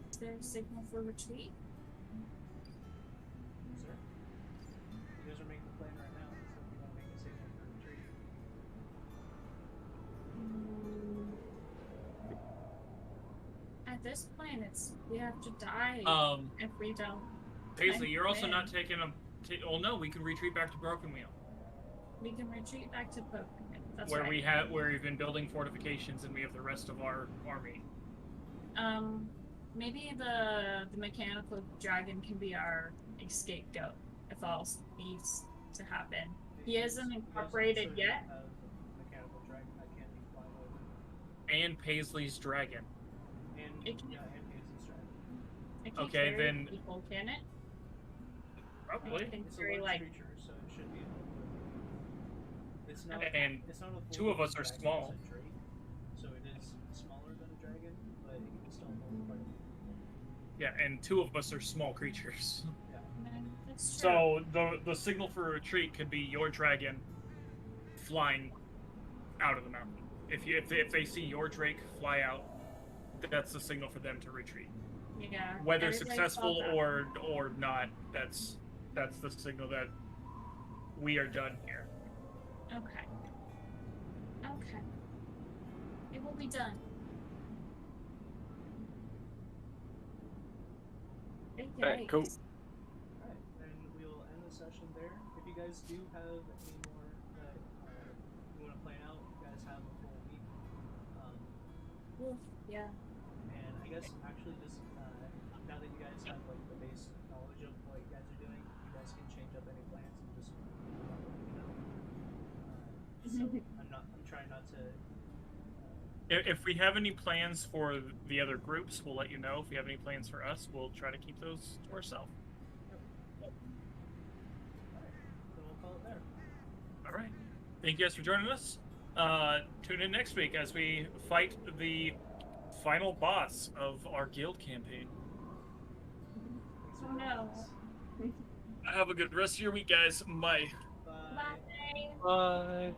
Is there a signal for retreat? Sir, you guys are making the plan right now, so if you want to make a signal for retreat. At this point, we have to die if we don't. Paisley, you're also plan. not taking oh no, we can retreat back to Broken Wheel, We can retreat back to Pokemon. That's where right. we've been building fortifications and we have the rest of our army. Maybe the mechanical dragon can be our scapegoat if all needs to happen. He isn't incorporated yet. Mechanical dragon that can't be flying over. And Paisley's dragon. And It can- and Paisley's dragon. It can Okay, carry then- people, can it? Probably. It can It's a carry large like creature, so it should be able to. It's not. And it's not a full two of us are dragon, small. it's a drake, so it is smaller than a dragon, but it can still hold quite a bit. Yeah, and two of us are small creatures. That's true. So the signal for retreat could be your dragon flying out of the mountain. If they see your drake fly out, that's the signal for them to retreat. Yeah. Whether everybody successful saw that. or not, that's the signal that we are done here. Okay. Okay. It will be done. Alright, cool. Alright, then we'll end the session there. If you guys do have any more that you want to plan out, you guys have a full week. Oof, yeah. And I guess actually just now that you guys have like the base knowledge of what you guys are doing, you guys can change up any plans and just let me know. So I'm trying not to. If we have any plans for the other groups, we'll let you know. If we have any plans for us, we'll try to keep those to ourselves. Alright, then we'll call it there. All right. Thank you guys for joining us. Tune in next week as we fight the final boss of our guild campaign. Thanks for Oh, joining no. us. Have a good rest of your week, guys. Bye. Bye. Bye. Bye.